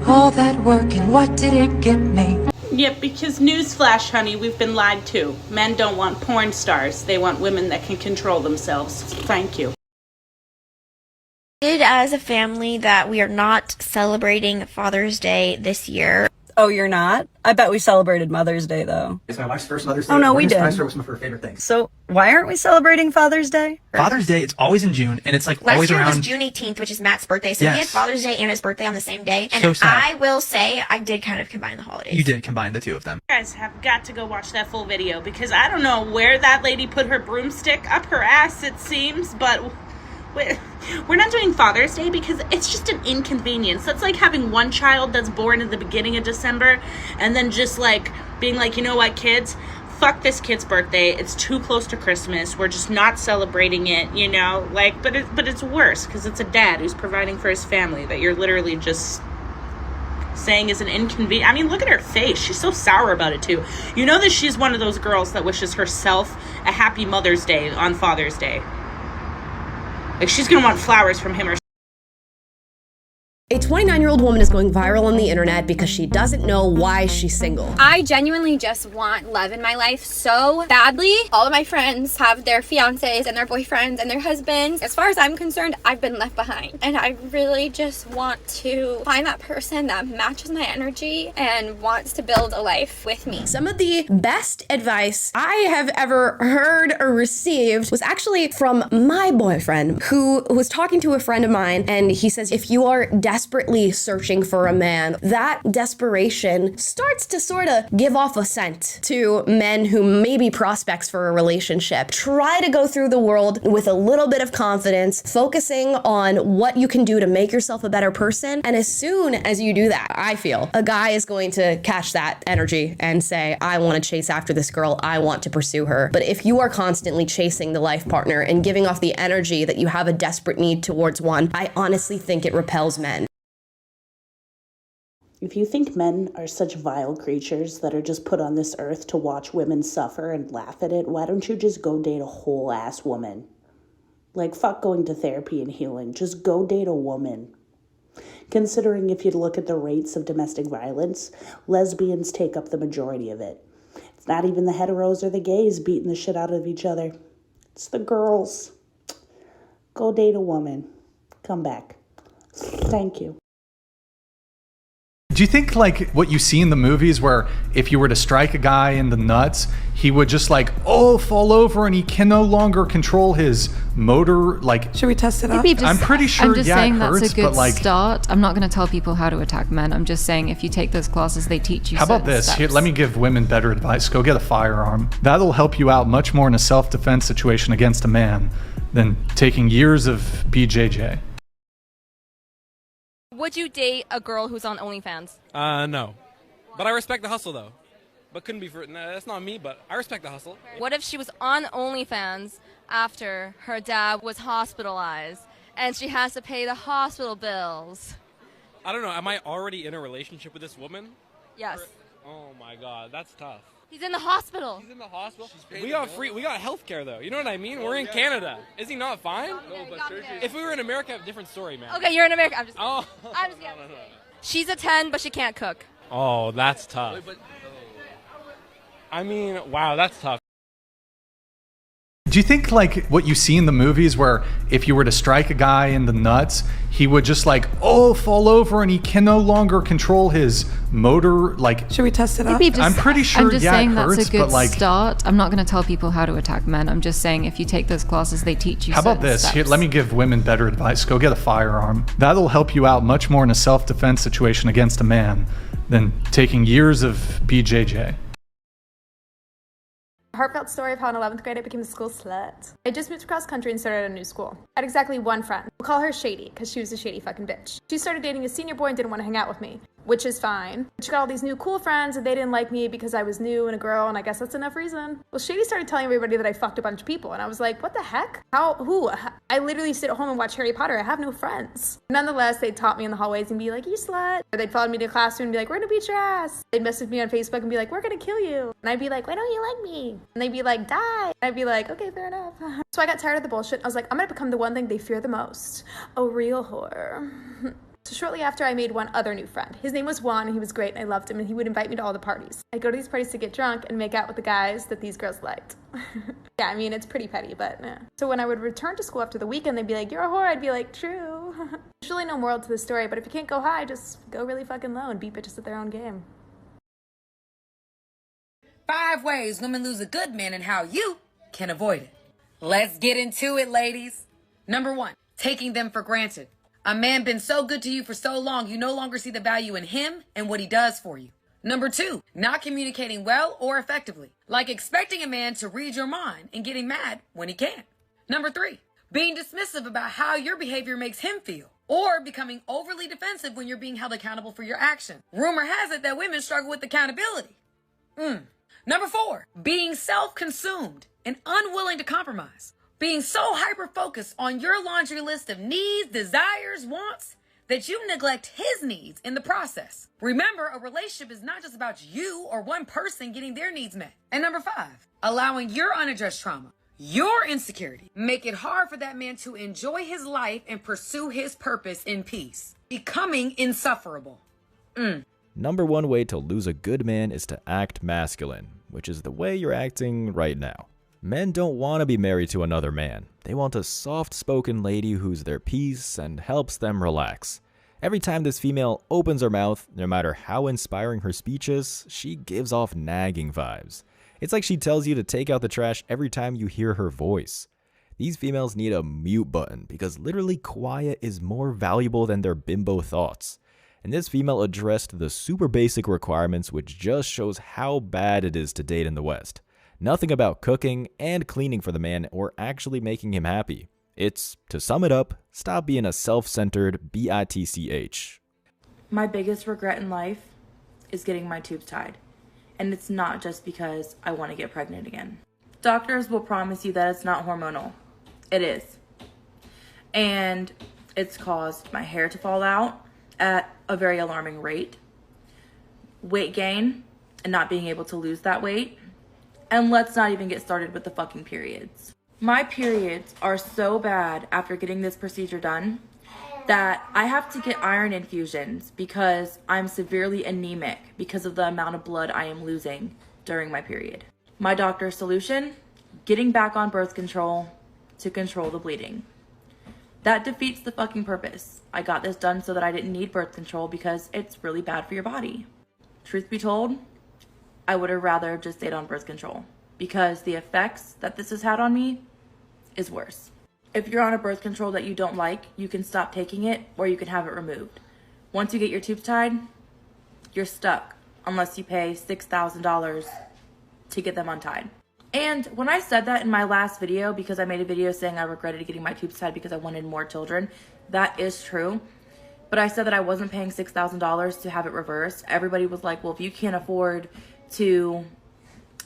All that work and what did it get me? Yep, because newsflash, honey, we've been lied to. Men don't want porn stars. They want women that can control themselves. Thank you. As a family that we are not celebrating Father's Day this year. Oh, you're not? I bet we celebrated Mother's Day, though. It's my wife's first Mother's Day. Oh, no, we did. Was one of her favorite things. So, why aren't we celebrating Father's Day? Father's Day, it's always in June, and it's like always around... Last year was June 18th, which is Matt's birthday, so Yes. we had Father's Day and his birthday on the same day. And So sad. I will say, I did kind of combine the holidays. You did combine the two of them. You guys have got to go watch that full video, because I don't know where that lady put her broomstick up her ass, it seems, but... We're not doing Father's Day because it's just an inconvenience. That's like having one child that's born in the beginning of December and then just like being like, you know what, kids, fuck this kid's birthday. It's too close to Christmas. We're just not celebrating it, you know? Like, but it's worse because it's a dad who's providing for his family that you're literally just saying is an inconvenience. I mean, look at her face. She's so sour about it too. You know that she's one of those girls that wishes herself a happy Mother's Day on Father's Day. Like, she's gonna want flowers from him or... A 29-year-old woman is going viral on the internet because she doesn't know why she's single. I genuinely just want love in my life so badly. All of my friends have their fiancés and their boyfriends and their husbands. As far as I'm concerned, I've been left behind. And I really just want to find that person that matches my energy and wants to build a life with me. Some of the best advice I have ever heard or received was actually from my boyfriend, who was talking to a friend of mine, and he says, if you are desperately searching for a man, that desperation starts to sort of give off a scent to men who may be prospects for a relationship. Try to go through the world with a little bit of confidence, focusing on what you can do to make yourself a better person. And as soon as you do that, I feel a guy is going to catch that energy and say, I want to chase after this girl. I want to pursue her. But if you are constantly chasing the life partner and giving off the energy that you have a desperate need towards one, I honestly think it repels men. If you think men are such vile creatures that are just put on this earth to watch women suffer and laugh at it, why don't you just go date a whole ass woman? Like, fuck going to therapy and healing. Just go date a woman. Considering if you look at the rates of domestic violence, lesbians take up the majority of it. It's not even the heteros or the gays beating the shit out of each other. It's the girls. Go date a woman. Come back. Thank you. Do you think, like, what you see in the movies where if you were to strike a guy in the nuts, he would just, like, fall over and he can no longer control his motor, like... Should we test it out? I'm pretty sure, I'm just saying it hurts, that's a good but, like... start. I'm not going to tell people how to attack men. I'm just saying if you take those classes, they teach you How about this? steps. Here, let me give women better advice. Go get a firearm. That'll help you out much more in a self-defense situation against a man than taking years of BJJ. Would you date a girl who's on OnlyFans? No. But I respect the hustle, though. But couldn't be for... that's not me, but I respect the hustle. What if she was on OnlyFans after her dad was hospitalized and she has to pay the hospital bills? I don't know. Am I already in a relationship with this woman? Yes. Oh, my God. That's tough. He's in the hospital. He's in the hospital? We got health care, though. You know what I mean? We're in Canada. Is he not fine? No, but if we were in America, a different story, man. Okay, you're in America. I'm just Oh. I'm just kidding. She's a 10, but she can't cook. Oh, that's tough. I mean, wow, that's tough. Do you think, like, what you see in the movies where if you were to strike a guy in the nuts, he would just, like, fall over and he can no longer control his motor, like... Should we test it out? I'm pretty sure, I'm just saying it hurts, that's a good but, like... start. I'm not going to tell people how to attack men. I'm just saying if you take those classes, they teach you How about this? steps. Here, let me give women better advice. Go get a firearm. That'll help you out much more in a self-defense situation against a man than taking years of BJJ. Heartfelt story of how in 11th grade I became a school slut. I just moved across country and started a new school. I had exactly one friend. We'll call her Shady, because she was a shady fucking bitch. She started dating a senior boy and didn't want to hang out with me. which is fine. She got all these new cool friends and they didn't like me because I was new and a girl, and I guess that's enough reason. Well, Shady started telling everybody that I fucked a bunch of people, and I was like, what the heck? How? Who? I literally sit at home and watch Harry Potter. I have no friends. Nonetheless, they'd taunt me in the hallways and be like, you slut. Or they'd follow me to the classroom and be like, we're gonna beat your ass. They'd message me on Facebook and be like, we're gonna kill you. And I'd be like, why don't you like me? And they'd be like, die. And I'd be like, okay, fair enough. So I got tired of the bullshit. I was like, I'm gonna become the one thing they fear the most. A real whore. So shortly after, I made one other new friend. His name was Juan, and he was great, and I loved him, and he would invite me to all the parties. I'd go to these parties to get drunk and make out with the guys that these girls liked. Yeah, I mean, it's pretty petty, but yeah. So when I would return to school after the weekend, they'd be like, you're a whore. I'd be like, true. There's really no moral to the story, but if you can't go high, just go really fucking low and beat bitches at their own game. 5 ways women lose a good man and how you can avoid it. Let's get into it, ladies. Number 1, taking them for granted. A man been so good to you for so long, you no longer see the value in him and what he does for you. Number 2, not communicating well or effectively, like expecting a man to read your mind and getting mad when he can't. Number 3, being dismissive about how your behavior makes him feel, or becoming overly defensive when you're being held accountable for your action. Rumor has it that women struggle with accountability. Number 4, being self-consumed and unwilling to compromise. Being so hyper-focused on your laundry list of needs, desires, wants, that you neglect his needs in the process. Remember, a relationship is not just about you or one person getting their needs met. And number 5, allowing your unaddressed trauma, your insecurity, make it hard for that man to enjoy his life and pursue his purpose in peace. Becoming insufferable. Number 1 way to lose a good man is to act masculine, which is the way you're acting right now. Men don't want to be married to another man. They want a soft-spoken lady who's their peace and helps them relax. Every time this female opens her mouth, no matter how inspiring her speech is, she gives off nagging vibes. It's like she tells you to take out the trash every time you hear her voice. These females need a mute button because literally quiet is more valuable than their bimbo thoughts. And this female addressed the super basic requirements, which just shows how bad it is to date in the West. Nothing about cooking and cleaning for the man or actually making him happy. It's, to sum it up, stop being a self-centered bitch. My biggest regret in life is getting my tubes tied. And it's not just because I want to get pregnant again. Doctors will promise you that it's not hormonal. It is. And it's caused my hair to fall out at a very alarming rate, weight gain, and not being able to lose that weight. And let's not even get started with the fucking periods. My periods are so bad after getting this procedure done that I have to get iron infusions because I'm severely anemic because of the amount of blood I am losing during my period. My doctor's solution, getting back on birth control to control the bleeding. That defeats the fucking purpose. I got this done so that I didn't need birth control because it's really bad for your body. Truth be told, I would have rather just stayed on birth control because the effects that this has had on me is worse. If you're on a birth control that you don't like, you can stop taking it or you can have it removed. Once you get your tubes tied, you're stuck unless you pay $6,000 to get them untied. And when I said that in my last video, because I made a video saying I regretted getting my tubes tied because I wanted more children, that is true. But I said that I wasn't paying $6,000 to have it reversed. Everybody was like, well, if you can't afford to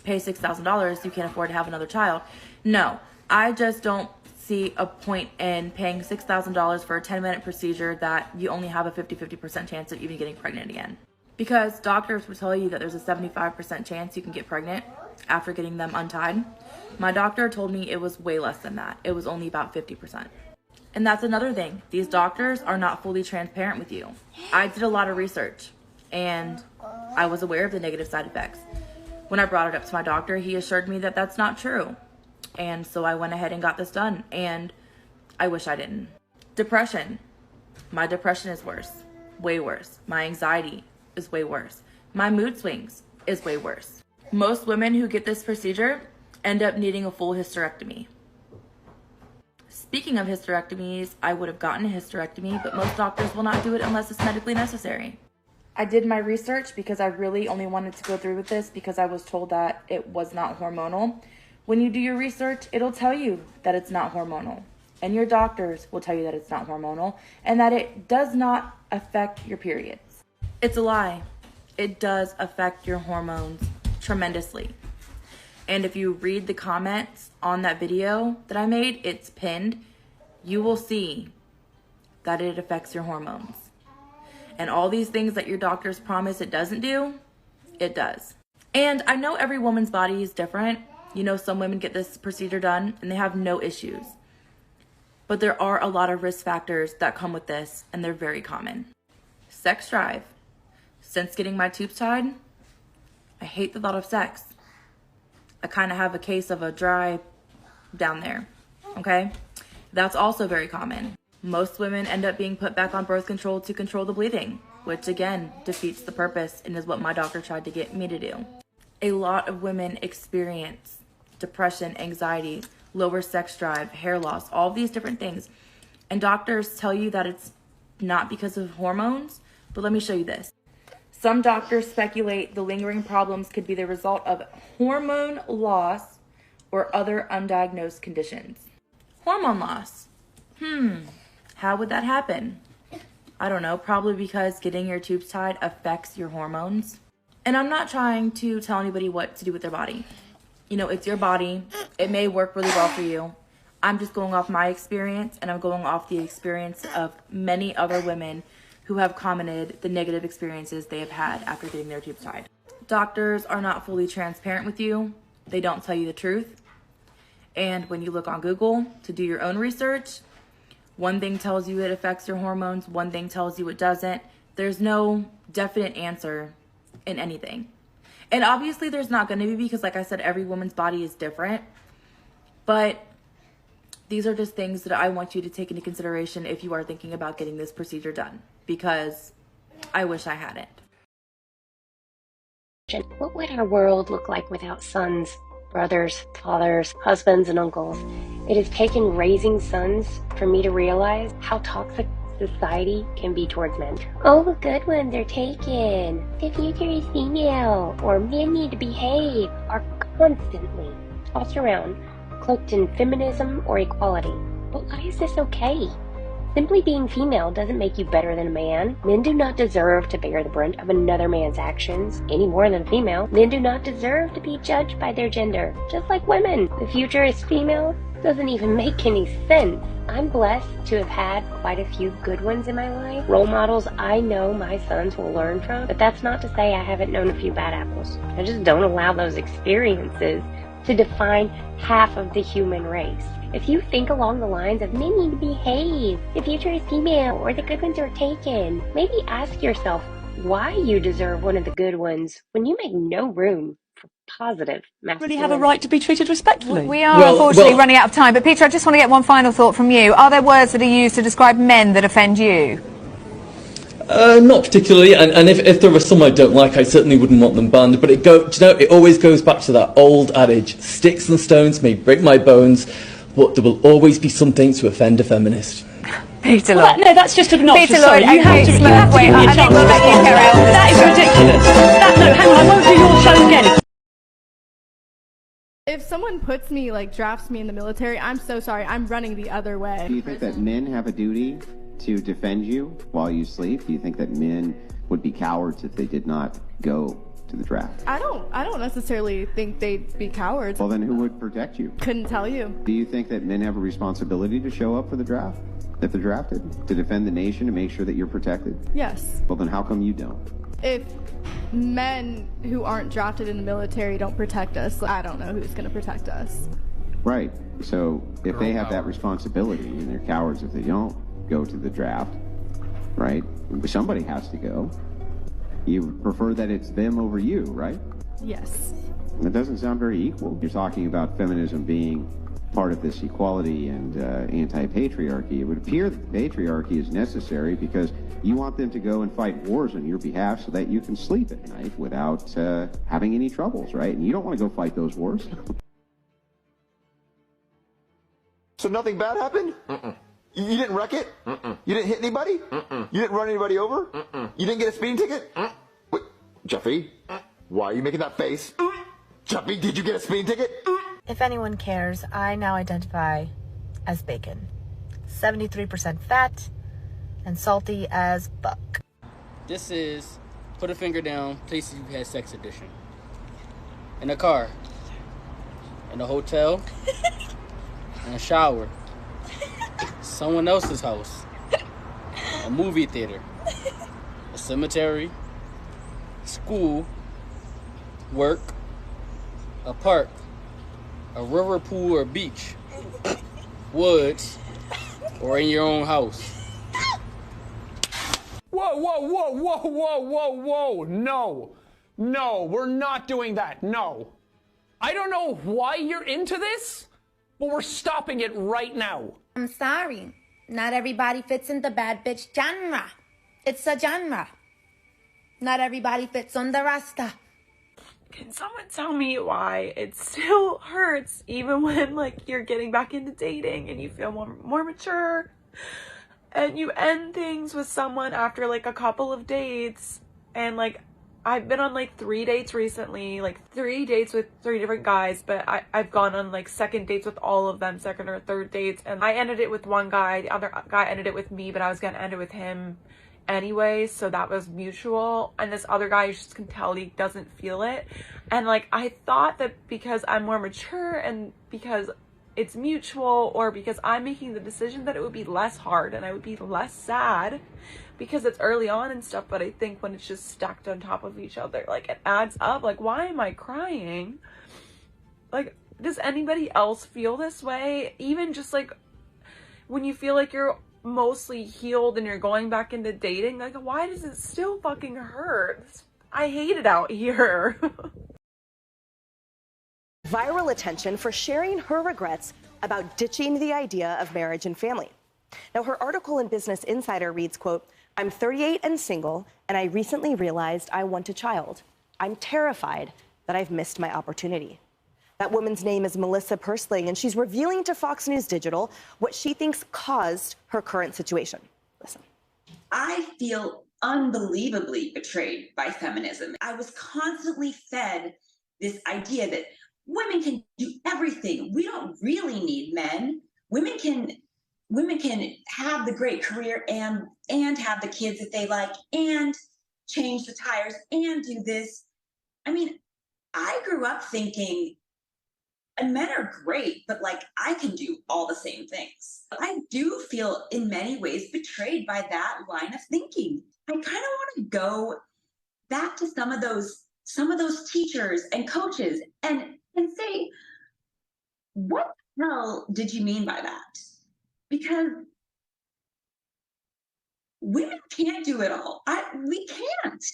pay $6,000, you can't afford to have another child. No, I just don't see a point in paying $6,000 for a 10-minute procedure that you only have a 50% chance of even getting pregnant again. Because doctors will tell you that there's a 75% chance you can get pregnant after getting them untied. My doctor told me it was way less than that. It was only about 50%. And that's another thing. These doctors are not fully transparent with you. I did a lot of research and I was aware of the negative side effects. When I brought it up to my doctor, he assured me that that's not true. And so I went ahead and got this done, and I wish I didn't. Depression. My depression is worse. Way worse. My anxiety is way worse. My mood swings is way worse. Most women who get this procedure end up needing a full hysterectomy. Speaking of hysterectomies, I would have gotten a hysterectomy, but most doctors will not do it unless it's medically necessary. I did my research because I really only wanted to go through with this because I was told that it was not hormonal. When you do your research, it'll tell you that it's not hormonal. And your doctors will tell you that it's not hormonal and that it does not affect your periods. It's a lie. It does affect your hormones tremendously. And if you read the comments on that video that I made, it's pinned, you will see that it affects your hormones. And all these things that your doctors promise it doesn't do, it does. And I know every woman's body is different. You know, some women get this procedure done and they have no issues. But there are a lot of risk factors that come with this, and they're very common. Sex drive. Since getting my tubes tied, I hate the thought of sex. I kind of have a case of a dry down there, okay? That's also very common. Most women end up being put back on birth control to control the bleeding, which again defeats the purpose and is what my doctor tried to get me to do. A lot of women experience depression, anxiety, lower sex drive, hair loss, all these different things. And doctors tell you that it's not because of hormones, but let me show you this. Some doctors speculate the lingering problems could be the result of hormone loss or other undiagnosed conditions. Hormone loss. How would that happen? I don't know, probably because getting your tubes tied affects your hormones. And I'm not trying to tell anybody what to do with their body. You know, it's your body. It may work really well for you. I'm just going off my experience, and I'm going off the experience of many other women who have commented the negative experiences they have had after getting their tubes tied. Doctors are not fully transparent with you. They don't tell you the truth. And when you look on Google to do your own research, one thing tells you it affects your hormones, one thing tells you it doesn't. There's no definite answer in anything. And obviously there's not going to be, because like I said, every woman's body is different. But these are just things that I want you to take into consideration if you are thinking about getting this procedure done, because I wish I hadn't. What would our world look like without sons, brothers, fathers, husbands, and uncles? It has taken raising sons for me to realize how toxic society can be towards men. Oh, the good ones are taken. The future is female, or men need to behave, are constantly tossed around, cloaked in feminism or equality. But why is this okay? Simply being female doesn't make you better than a man. Men do not deserve to bear the brunt of another man's actions any more than a female. Men do not deserve to be judged by their gender, just like women. The future is female doesn't even make any sense. I'm blessed to have had quite a few good ones in my life, role models I know my sons will learn from, but that's not to say I haven't known a few bad apples. I just don't allow those experiences to define half of the human race. If you think along the lines of men need to behave, the future is female, or the good ones are taken, maybe ask yourself why you deserve one of the good ones when you make no room for positive masculinity. Really have a right to be treated respectfully. We are unfortunately running out of time, but Peter, I just want to get one final thought from you. Are there words that are used to describe men that offend you? Not particularly, and if there are some I don't like, I certainly wouldn't want them banned, but it always goes back to that old adage, sticks and stones may break my bones, but there will always be something to offend a feminist. Peter Lloyd. Well, no, that's just obnoxious. Peter Lloyd, you have to give me a chance. I think we'll let you carry on. That is ridiculous. No, hang on, I won't do your show again. If someone puts me, drafts me in the military, I'm so sorry, I'm running the other way. Do you think that men have a duty to defend you while you sleep? Do you think that men would be cowards if they did not go to the draft? I don't necessarily think they'd be cowards. Well, then who would protect you? Couldn't tell you. Do you think that men have a responsibility to show up for the draft if they're drafted? To defend the nation and make sure that you're protected? Yes. Well, then how come you don't? If men who aren't drafted in the military don't protect us, I don't know who's going to protect us. Right. So if they have that responsibility and they're cowards if they don't go to the draft, right? Somebody has to go. You prefer that it's them over you, right? Yes. That doesn't sound very equal. You're talking about feminism being part of this equality and anti-patriarchy. It would appear that the patriarchy is necessary because you want them to go and fight wars on your behalf so that you can sleep at night without having any troubles, right? And you don't want to go fight those wars. So nothing bad happened? You didn't wreck it? You didn't hit anybody? You didn't run anybody over? You didn't get a speeding ticket? Wait, Jeffy, why are you making that face? Jeffy, did you get a speeding ticket? If anyone cares, I now identify as bacon. 73% fat and salty as fuck. This is Put a finger down, places you've had sex edition. In a car. In a hotel. In a shower. Someone else's house. A movie theater. A cemetery. School. Work. A park. A river, pool, or beach. Woods. Or in your own house. Whoa, whoa, whoa, whoa, whoa, whoa, whoa. No. No, we're not doing that. No. I don't know why you're into this, but we're stopping it right now. I'm sorry. Not everybody fits in the bad bitch genre. It's a genre. Not everybody fits on the rasta. Can someone tell me why it still hurts even when, like, you're getting back into dating and you feel more mature and you end things with someone after, like, a couple of dates? And, like, I've been on, like, 3 dates recently, like, 3 dates with 3 different guys, but I've gone on, like, second dates with all of them, second or third dates, and I ended it with one guy, the other guy ended it with me, but I was gonna end it with him anyway, so that was mutual. And this other guy, you just can tell he doesn't feel it. And, like, I thought that because I'm more mature and because it's mutual, or because I'm making the decision, that it would be less hard and I would be less sad because it's early on and stuff. But I think when it's just stacked on top of each other, like, it adds up. Like, why am I crying? Like, does anybody else feel this way? Even just, like, when you feel like you're mostly healed and you're going back into dating, like, why does it still fucking hurt? I hate it out here. Viral attention for sharing her regrets about ditching the idea of marriage and family. Now, her article in Business Insider reads, quote, "I'm 38 and single, and I recently realized I want a child. I'm terrified that I've missed my opportunity." That woman's name is Melissa Persling, and she's revealing to Fox News Digital what she thinks caused her current situation. Listen. I feel unbelievably betrayed by feminism. I was constantly fed this idea that women can do everything. We don't really need men. Women can have the great career and have the kids that they like and change the tires and do this. I mean, I grew up thinking, and men are great, but, like, I can do all the same things. I do feel in many ways betrayed by that line of thinking. I kind of want to go back to some of those teachers and coaches and say, what the hell did you mean by that? Because women can't do it all. We can't.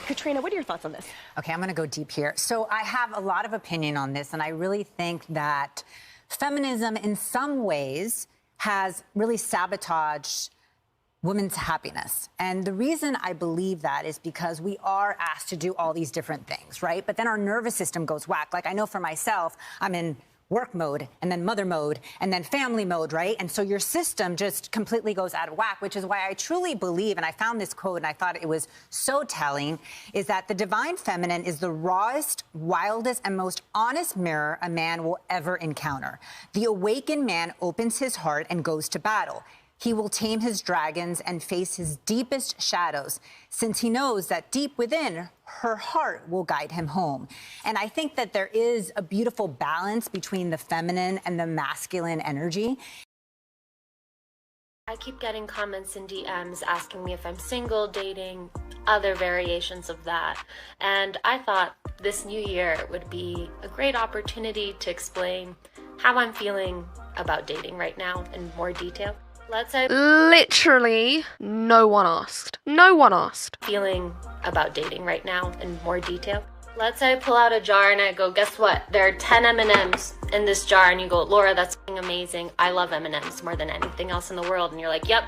Katrina, what are your thoughts on this? Okay, I'm going to go deep here. So I have a lot of opinion on this, and I really think that feminism in some ways has really sabotaged women's happiness. And the reason I believe that is because we are asked to do all these different things, right? But then our nervous system goes whack. Like, I know for myself, I'm in work mode and then mother mode and then family mode, right? And so your system just completely goes out of whack, which is why I truly believe, and I found this quote and I thought it was so telling, is that the divine feminine is the rawest, wildest, and most honest mirror a man will ever encounter. The awakened man opens his heart and goes to battle. He will tame his dragons and face his deepest shadows, since he knows that deep within, her heart will guide him home. And I think that there is a beautiful balance between the feminine and the masculine energy. I keep getting comments and DMs asking me if I'm single, dating, other variations of that. And I thought this new year would be a great opportunity to explain how I'm feeling about dating right now in more detail. Let's say Literally, no one asked. No one asked. Feeling about dating right now in more detail. Let's say I pull out a jar and I go, guess what? There are 10 M&Ms in this jar, and you go, Laura, that's amazing. I love M&Ms more than anything else in the world. And you're like, yep,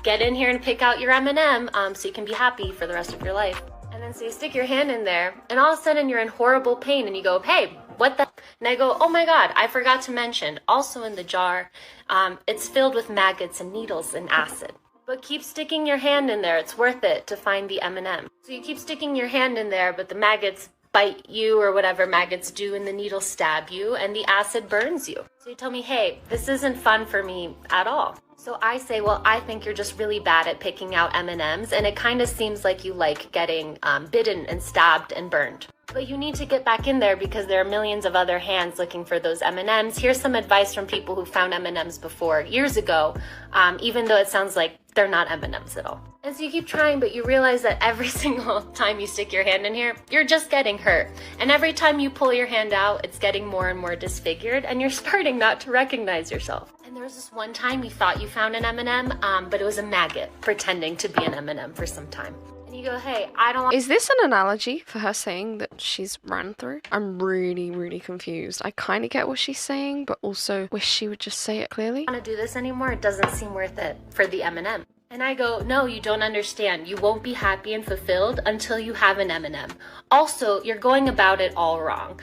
get in here and pick out your M&M so you can be happy for the rest of your life. And then so you stick your hand in there, and all of a sudden you're in horrible pain, and you go, hey, what the? And I go, oh my God, I forgot to mention, also in the jar, it's filled with maggots and needles and acid. But keep sticking your hand in there. It's worth it to find the M&M. So you keep sticking your hand in there, but the maggots bite you or whatever maggots do, and the needle stab you and the acid burns you. So you tell me, hey, this isn't fun for me at all. So I say, well, I think you're just really bad at picking out M&Ms, and it kind of seems like you like getting bitten and stabbed and burned. But you need to get back in there because there are millions of other hands looking for those M&Ms. Here's some advice from people who found M&Ms before years ago, even though it sounds like they're not M&Ms at all. And so you keep trying, but you realize that every single time you stick your hand in here, you're just getting hurt. And every time you pull your hand out, it's getting more and more disfigured, and you're starting not to recognize yourself. And there was this one time you thought you found an M&M, but it was a maggot pretending to be an M&M for some time. And you go, hey, I don't want... Is this an analogy for her saying that she's run through? I'm really, really confused. I kind of get what she's saying, but also wish she would just say it clearly. I don't want to do this anymore. It doesn't seem worth it for the M&M. And I go, no, you don't understand. You won't be happy and fulfilled until you have an M&M. Also, you're going about it all wrong.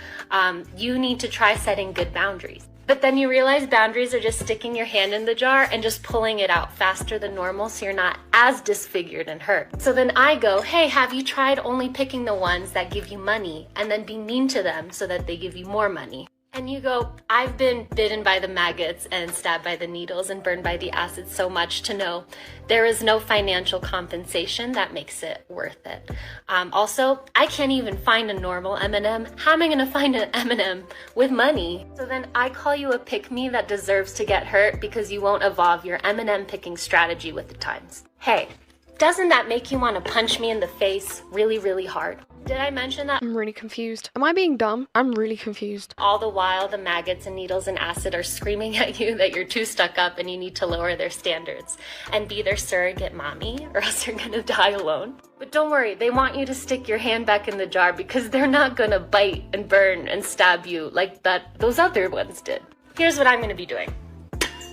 You need to try setting good boundaries. But then you realize boundaries are just sticking your hand in the jar and just pulling it out faster than normal so you're not as disfigured and hurt. So then I go, hey, have you tried only picking the ones that give you money and then be mean to them so that they give you more money? And you go, I've been bitten by the maggots and stabbed by the needles and burned by the acid so much to know there is no financial compensation that makes it worth it. Also, I can't even find a normal M&M. How am I gonna find an M&M with money? So then I call you a pick-me that deserves to get hurt because you won't evolve your M&M picking strategy with the times. Hey, doesn't that make you want to punch me in the face really, really hard? Did I mention that? I'm really confused. Am I being dumb? I'm really confused. All the while, the maggots and needles and acid are screaming at you that you're too stuck up and you need to lower their standards and be their surrogate mommy, or else you're gonna die alone. But don't worry, they want you to stick your hand back in the jar because they're not gonna bite and burn and stab you like those other ones did. Here's what I'm gonna be doing.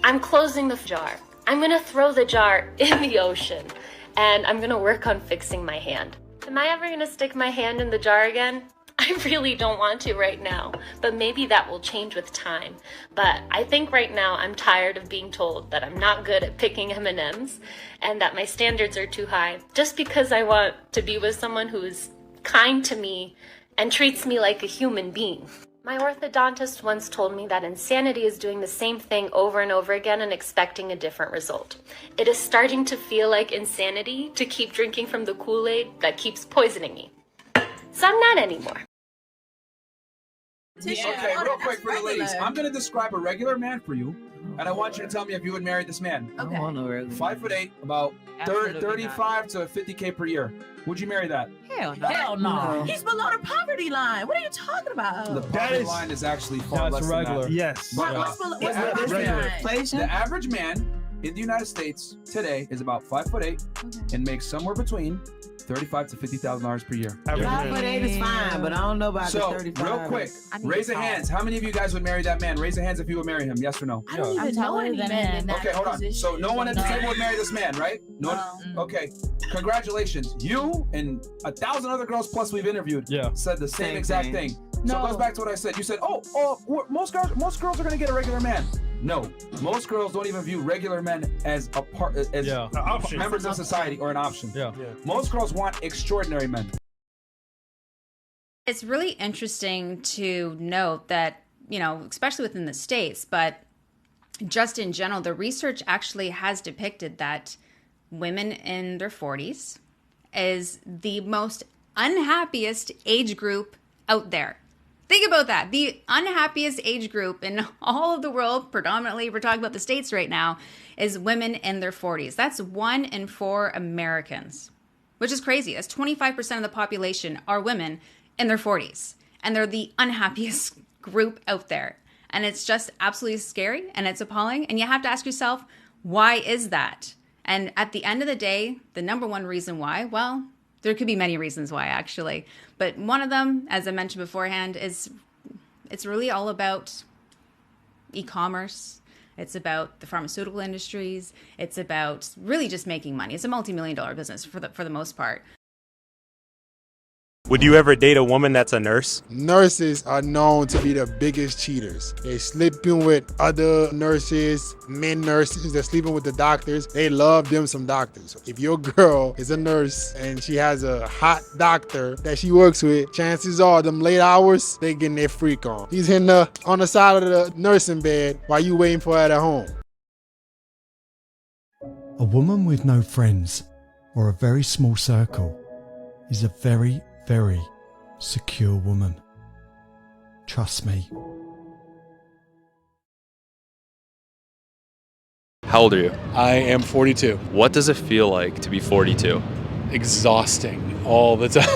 I'm closing the jar. I'm gonna throw the jar in the ocean, and I'm gonna work on fixing my hand. Am I ever gonna stick my hand in the jar again? I really don't want to right now, but maybe that will change with time. But I think right now I'm tired of being told that I'm not good at picking M&Ms and that my standards are too high just because I want to be with someone who is kind to me and treats me like a human being. My orthodontist once told me that insanity is doing the same thing over and over again and expecting a different result. It is starting to feel like insanity to keep drinking from the Kool-Aid that keeps poisoning me. So I'm not anymore. Okay, real quick for the ladies. I'm going to describe a regular man for you, and I want you to tell me if you would marry this man. Okay. 5'8", about 35 to 50K per year. Would you marry that? Hell no. Hell no. He's below the poverty line. What are you talking about? The poverty line is actually far less regular. than that. Yes. What's The average man in the United States today is about 5'8" and makes somewhere between $35,000 to $50,000 per year. 5'8" is fine, but I don't know about the 35. Real quick, raise your hands. How many of you guys would marry that man? Raise your hands if you would marry him. Yes or no? I don't even know any men in that Okay, hold on. position. So no one at the table would marry this man, right? No. Okay. Congratulations. You and 1,000 other girls plus we've interviewed said the same exact thing. So it goes back to what I said. You said, most girls are gonna get a regular man. No, most girls don't even view regular men as members of society or an option. Most girls want extraordinary men. It's really interesting to note that, especially within the States, but just in general, the research actually has depicted that women in their 40s is the most unhappiest age group out there. Think about that. The unhappiest age group in all of the world, predominantly, we're talking about the States right now, is women in their 40s. That's 1 in 4 Americans, which is crazy. That's 25% of the population are women in their 40s. And they're the unhappiest group out there. And it's just absolutely scary and it's appalling. And you have to ask yourself, why is that? And at the end of the day, the number one reason why, well, there could be many reasons why, actually. But one of them, as I mentioned beforehand, is it's really all about e-commerce. It's about the pharmaceutical industries. It's about really just making money. It's a multi-million-dollar business for the most part. Would you ever date a woman that's a nurse? Nurses are known to be the biggest cheaters. They're sleeping with other nurses, men nurses, they're sleeping with the doctors. They love them some doctors. If your girl is a nurse and she has a hot doctor that she works with, chances are them late hours, they getting their freak on. He's on the side of the nursing bed while you waiting for her at home. A woman with no friends or a very small circle is a very, very secure woman. Trust me. How old are you? I am 42. What does it feel like to be 42? Exhausting all the time.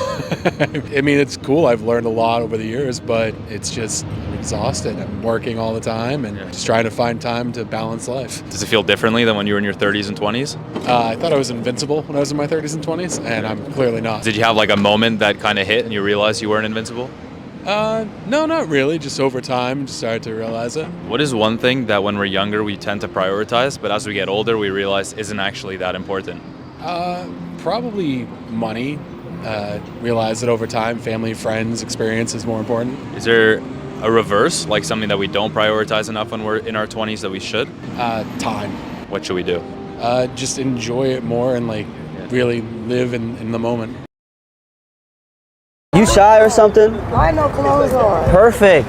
I mean, it's cool. I've learned a lot over the years, but it's just exhausted. I'm working all the time and just trying to find time to balance life. Does it feel differently than when you were in your 30s and 20s? I thought I was invincible when I was in my 30s and 20s, and I'm clearly not. Did you have like a moment that kind of hit and you realized you weren't invincible? No, not really. Just over time, just started to realize it. What is one thing that when we're younger we tend to prioritize, but as we get older we realize isn't actually that important? Probably money. Realize that over time, family, friends, experience is more important. Is there a reverse, like something that we don't prioritize enough when we're in our 20s that we should? Time. What should we do? Just enjoy it more and really live in the moment. You shy or something? Why no clothes on? Perfect.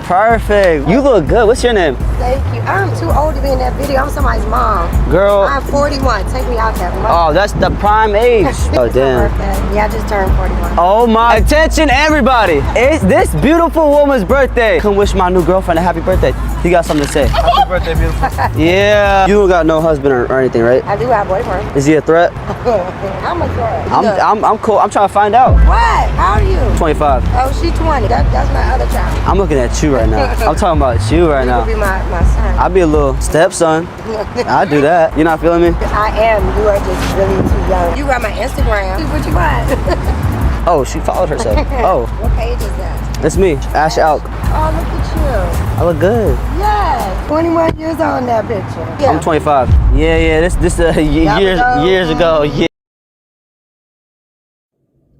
Perfect. You look good. What's your name? Thank you. I'm too old to be in that video. I'm somebody's mom. Girl. I'm 41. Take me out that month. Oh, that's the prime age. Oh, damn. Yeah, I just turned 41. Oh, my. Attention, everybody. It's this beautiful woman's birthday. Come wish my new girlfriend a happy birthday. He got something to say. Happy birthday, beautiful. Yeah. You don't got no husband or anything, right? I do have a boyfriend. Is he a threat? I'm a threat. I'm cool. I'm trying to find out. What? How are you? 25. Oh, she 20. That's my other child. I'm looking at you right now. I'm talking about you right now. You will be my son. I'll be a little stepson. I do that. You're not feeling me? I am. You are just really too young. You got my Instagram. See what you want. Oh, she followed herself. Oh. What page is that? It's me, Ash Alk. Oh, look at you. I look good. Yes. 21 years old in that picture. Yeah. I'm 25. Yeah. This years ago. Yeah.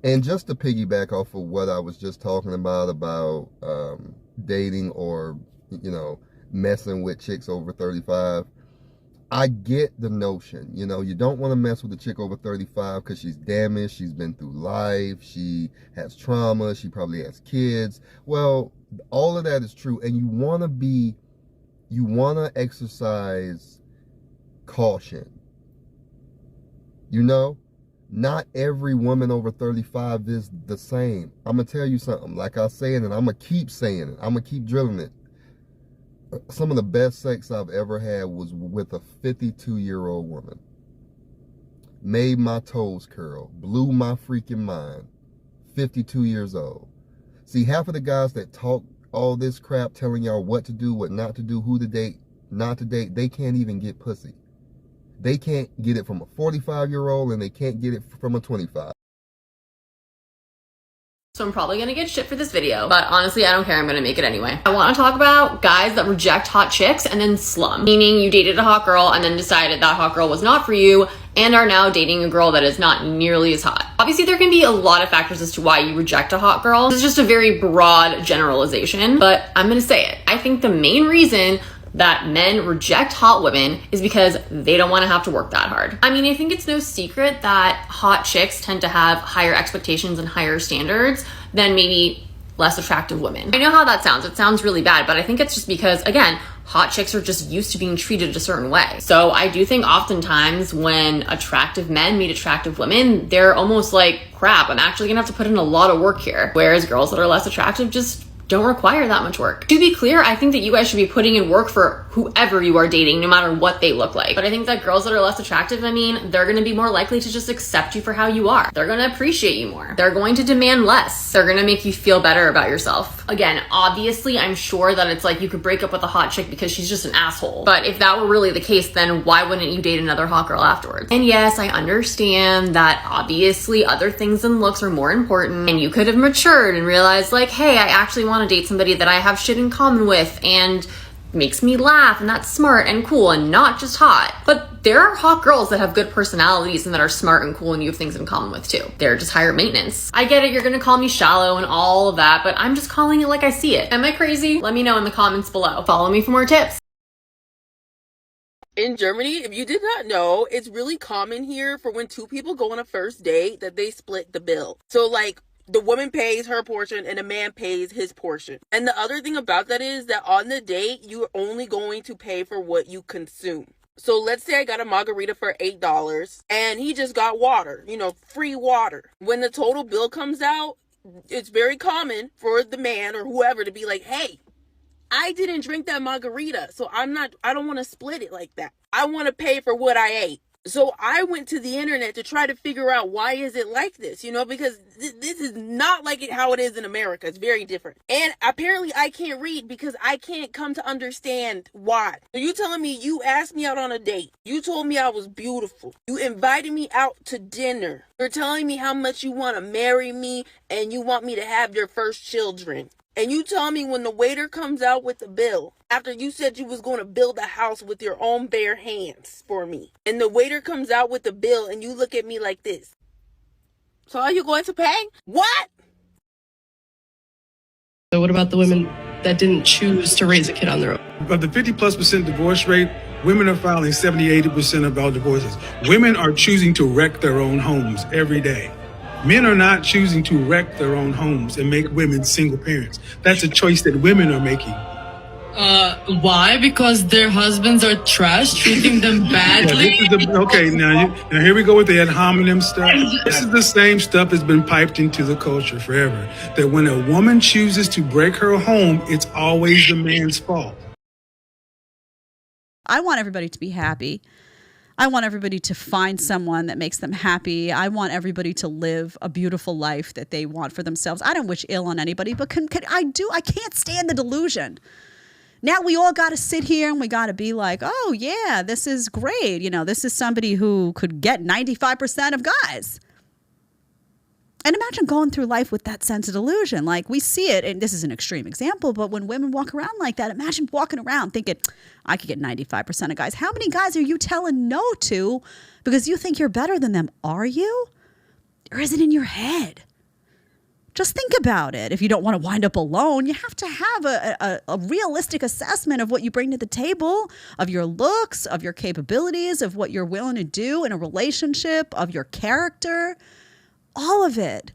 And just to piggyback off of what I was just talking about dating or, messing with chicks over 35, I get the notion, you don't want to mess with a chick over 35 because she's damaged, she's been through life, she has trauma, she probably has kids. Well, all of that is true, and you want to exercise caution. Not every woman over 35 is the same. I'm going to tell you something. Like I said, and I'm going to keep saying it. I'm going to keep drilling it. Some of the best sex I've ever had was with a 52-year-old woman. Made my toes curl. Blew my freaking mind. 52 years old. See, half of the guys that talk all this crap telling y'all what to do, what not to do, who to date, not to date, they can't even get pussy. They can't get it from a 45-year-old and they can't get it from a 25. So I'm probably gonna get shit for this video, but honestly, I don't care. I'm gonna make it anyway. I wanna talk about guys that reject hot chicks and then slum. Meaning you dated a hot girl and then decided that hot girl was not for you and are now dating a girl that is not nearly as hot. Obviously, there can be a lot of factors as to why you reject a hot girl. This is just a very broad generalization, but I'm gonna say it. I think the main reason that men reject hot women is because they don't want to have to work that hard. I mean, I think it's no secret that hot chicks tend to have higher expectations and higher standards than maybe less attractive women. I know how that sounds. It sounds really bad, but I think it's just because, again, hot chicks are just used to being treated a certain way. So I do think oftentimes when attractive men meet attractive women, they're almost like, crap, I'm actually gonna have to put in a lot of work here. Whereas girls that are less attractive just don't require that much work. To be clear, I think that you guys should be putting in work for whoever you are dating, no matter what they look like. But I think that girls that are less attractive, I mean, they're gonna be more likely to just accept you for how you are. They're gonna appreciate you more. They're going to demand less. They're gonna make you feel better about yourself. Again, obviously, I'm sure that it's like you could break up with a hot chick because she's just an asshole. But if that were really the case, then why wouldn't you date another hot girl afterwards? And yes, I understand that obviously other things than looks are more important, and you could have matured and realized like, hey, I actually want to date somebody that I have shit in common with, and makes me laugh and that's smart and cool and not just hot. But there are hot girls that have good personalities and that are smart and cool and you have things in common with too. They're just higher maintenance. I get it, you're gonna call me shallow and all of that, but I'm just calling it like I see it. Am I crazy? Let me know in the comments below. Follow me for more tips. In Germany, if you did not know, it's really common here for when two people go on a first date that they split the bill. So like, the woman pays her portion and the man pays his portion. And the other thing about that is that on the date, you're only going to pay for what you consume. So let's say I got a margarita for $8 and he just got water, you know, free water. When the total bill comes out, it's very common for the man or whoever to be like, hey, I didn't drink that margarita, so I don't want to split it like that. I want to pay for what I ate. So I went to the internet to try to figure out why is it like this, you know, because this is not like how it is in America. It's very different. And apparently I can't read because I can't come to understand why. So you telling me you asked me out on a date. You told me I was beautiful. You invited me out to dinner. You're telling me how much you want to marry me and you want me to have your first children. And you tell me when the waiter comes out with the bill, after you said you was going to build a house with your own bare hands for me, and the waiter comes out with the bill and you look at me like this. So are you going to pay? What? So what about the women that didn't choose to raise a kid on their own? Of the 50+% divorce rate, women are filing 70-80% of all divorces. Women are choosing to wreck their own homes every day. Men are not choosing to wreck their own homes and make women single parents. That's a choice that women are making. Why? Because their husbands are trash, treating them badly? Now here we go with the ad hominem stuff. This is the same stuff that's been piped into the culture forever. That when a woman chooses to break her home, it's always the man's fault. I want everybody to be happy. I want everybody to find someone that makes them happy. I want everybody to live a beautiful life that they want for themselves. I don't wish ill on anybody, but I can't stand the delusion. Now we all got to sit here and we got to be like, oh yeah, this is great. You know, this is somebody who could get 95% of guys. And imagine going through life with that sense of delusion. Like we see it, and this is an extreme example, but when women walk around like that, imagine walking around thinking, I could get 95% of guys. How many guys are you telling no to because you think you're better than them? Are you? Or is it in your head? Just think about it. If you don't want to wind up alone, you have to have a realistic assessment of what you bring to the table, of your looks, of your capabilities, of what you're willing to do in a relationship, of your character. All of it.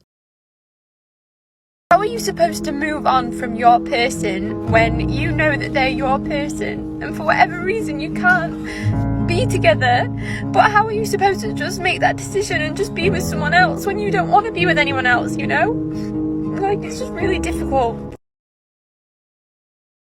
How are you supposed to move on from your person when you know that they're your person and for whatever reason you can't be together? But how are you supposed to just make that decision and just be with someone else when you don't want to be with anyone else, you know? Like, it's just really difficult.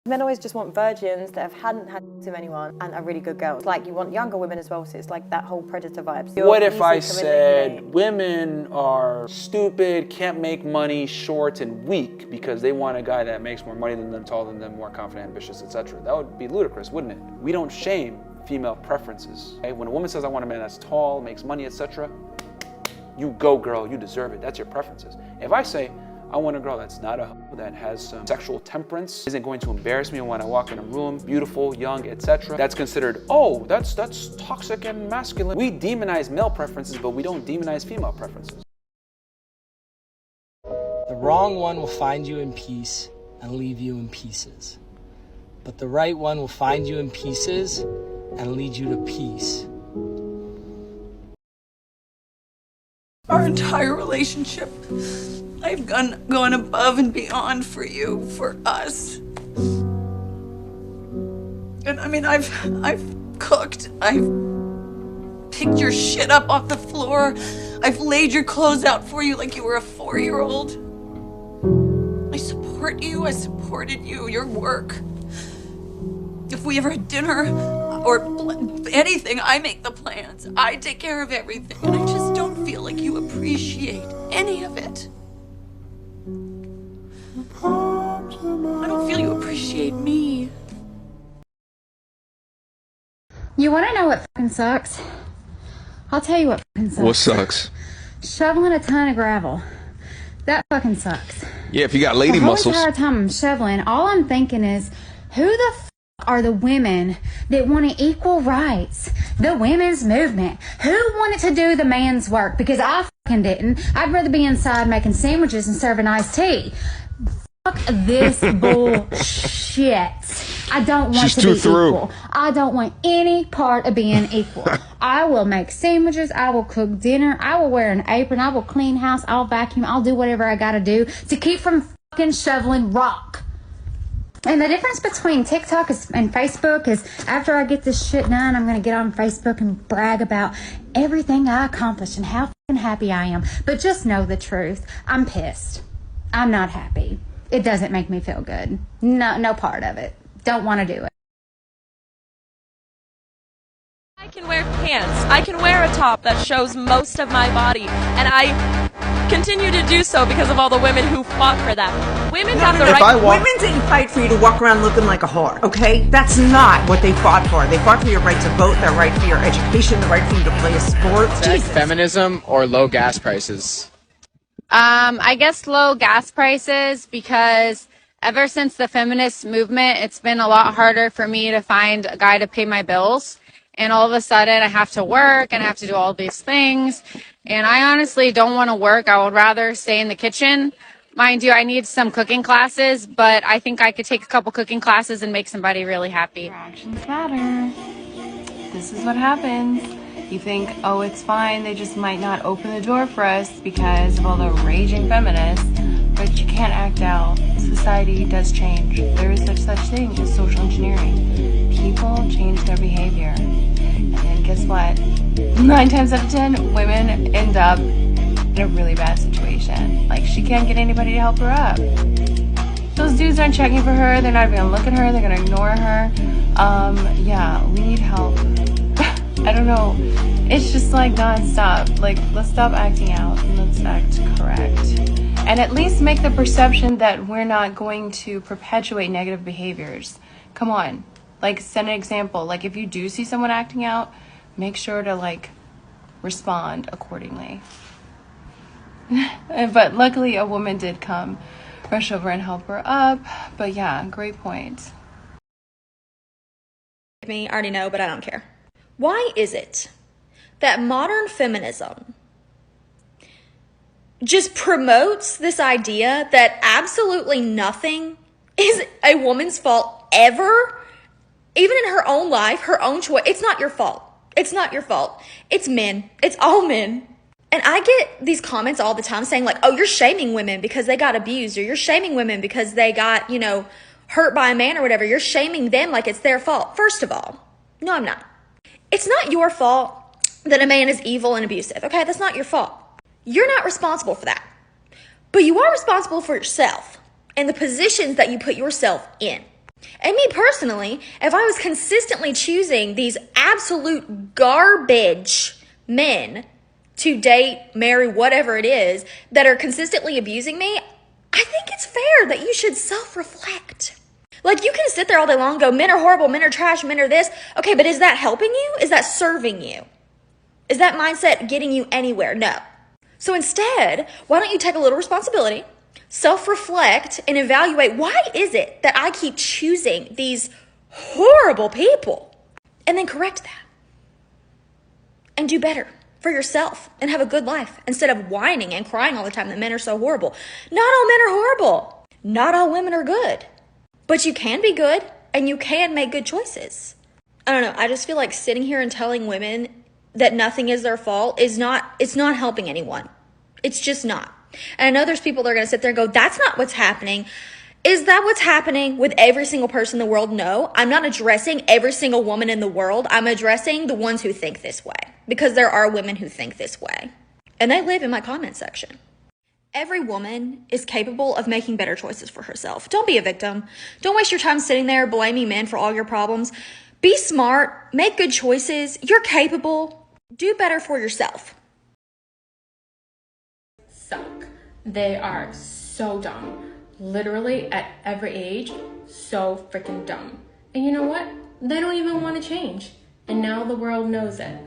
Men always just want virgins that hadn't had sex with anyone and are really good girls. Like, you want younger women as well, so it's like that whole predator vibe. So what if I said women are stupid, can't make money, short, and weak because they want a guy that makes more money than them, taller than them, more confident, ambitious, etc.? That would be ludicrous, wouldn't it? We don't shame female preferences. Okay? When a woman says, I want a man that's tall, makes money, etc., you go, girl, you deserve it. That's your preferences. If I say, I want a girl that's not a hoe, that has some sexual temperance, isn't going to embarrass me when I walk in a room, beautiful, young, etc. That's considered, oh, that's toxic and masculine. We demonize male preferences, but we don't demonize female preferences. The wrong one will find you in peace and leave you in pieces. But the right one will find you in pieces and lead you to peace. Our entire relationship, I've gone above and beyond for you, for us. And I mean, I've cooked, I've picked your shit up off the floor, I've laid your clothes out for you like you were a 4-year-old. I support you, I supported you, your work. If we ever had dinner or anything, I make the plans. I take care of everything, and I just don't feel like you appreciate any of it. I don't feel you appreciate me. You want to know what fucking sucks? I'll tell you what fucking sucks. What sucks? Shoveling a ton of gravel. That fucking sucks. Yeah, if you got lady muscles. The whole entire time I'm shoveling, all I'm thinking is, who the fuck are the women that wanted equal rights, the women's movement? Who wanted to do the man's work? Because I fucking didn't. I'd rather be inside making sandwiches and serving iced tea. Fuck this bullshit. I don't want to be equal. I don't want any part of being equal. I will make sandwiches. I will cook dinner. I will wear an apron. I will clean house. I'll vacuum. I'll do whatever I gotta do to keep from fucking shoveling rock. And the difference between TikTok and Facebook is after I get this shit done, I'm going to get on Facebook and brag about everything I accomplished and how fucking happy I am. But just know the truth. I'm pissed. I'm not happy. It doesn't make me feel good. No part of it. Don't want to do it. I can wear pants. I can wear a top that shows most of my body. And I continue to do so because of all the women who fought for that. Women have the right. Women didn't fight for you to walk around looking like a whore, okay? That's not what they fought for. They fought for your right to vote, their right for your education, the right for you to play a sport. Feminism or low gas prices? I guess low gas prices, because ever since the feminist movement, it's been a lot harder for me to find a guy to pay my bills. And all of a sudden I have to work and I have to do all these things. And I honestly don't want to work. I would rather stay in the kitchen. Mind you, I need some cooking classes, but I think I could take a couple cooking classes and make somebody really happy. Actions matter. This is what happens. You think, oh, it's fine. They just might not open the door for us because of all the raging feminists. But you can't act out. Society does change. There is such thing as social engineering. People change their behavior. And guess what? 9 times out of 10, women end up in a really bad situation. Like, she can't get anybody to help her up. Those dudes aren't checking for her. They're not even gonna look at her. They're gonna ignore her. Yeah, we need help. I don't know. It's just like nonstop. Like, let's stop acting out and let's act correct. And at least make the perception that we're not going to perpetuate negative behaviors. Come on. Like, set an example. Like, if you do see someone acting out, make sure to, like, respond accordingly. But luckily, a woman did come, rush over and help her up. But yeah, great point. I already know, but I don't care. Why is it that modern feminism just promotes this idea that absolutely nothing is a woman's fault ever? Even in her own life, her own choice. It's not your fault. It's not your fault. It's men. It's all men. And I get these comments all the time saying like, oh, you're shaming women because they got abused, or you're shaming women because they got, hurt by a man or whatever. You're shaming them like it's their fault. First of all, no, I'm not. It's not your fault that a man is evil and abusive. Okay, that's not your fault. You're not responsible for that. But you are responsible for yourself and the positions that you put yourself in. And me personally, if I was consistently choosing these absolute garbage men to date, marry, whatever it is, that are consistently abusing me, I think it's fair that you should self-reflect. Like, you can sit there all day long and go, men are horrible, men are trash, men are this. Okay, but is that helping you? Is that serving you? Is that mindset getting you anywhere? No. So instead, why don't you take a little responsibility, self-reflect, and evaluate, why is it that I keep choosing these horrible people? And then correct that. And do better for yourself and have a good life instead of whining and crying all the time that men are so horrible. Not all men are horrible. Not all women are good. But you can be good and you can make good choices. I don't know. I just feel like sitting here and telling women that nothing is their fault it's not helping anyone. It's just not. And I know there's people that are going to sit there and go, that's not what's happening. Is that what's happening with every single person in the world? No, I'm not addressing every single woman in the world. I'm addressing the ones who think this way, because there are women who think this way, and they live in my comment section. Every woman is capable of making better choices for herself. Don't be a victim. Don't waste your time sitting there blaming men for all your problems. Be smart, make good choices. You're capable. Do better for yourself. Suck. They are so dumb. Literally at every age, so freaking dumb. And you know what? They don't even want to change. And now the world knows it.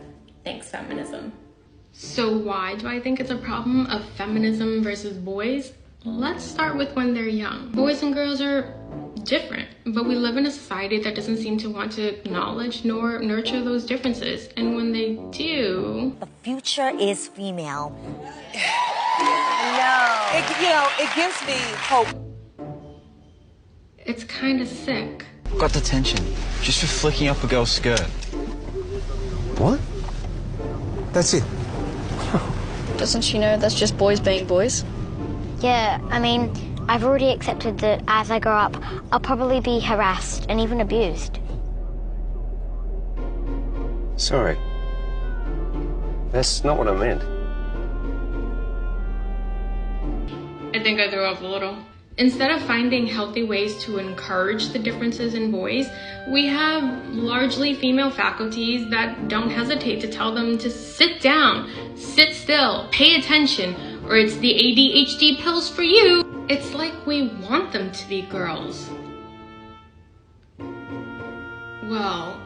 Thanks, feminism. So why do I think it's a problem of feminism versus boys? Let's start with when they're young. Boys and girls are different, but we live in a society that doesn't seem to want to acknowledge nor nurture those differences. And when they do... The future is female. No. It gives me hope. It's kind of sick. Got detention just for flicking up a girl's skirt. What? That's it. Doesn't she know that's just boys being boys? Yeah, I mean, I've already accepted that as I grow up, I'll probably be harassed and even abused. Sorry. That's not what I meant. I think I threw up a little. Instead of finding healthy ways to encourage the differences in boys, we have largely female faculties that don't hesitate to tell them to sit down, sit still, pay attention, or it's the ADHD pills for you. It's like we want them to be girls. Well,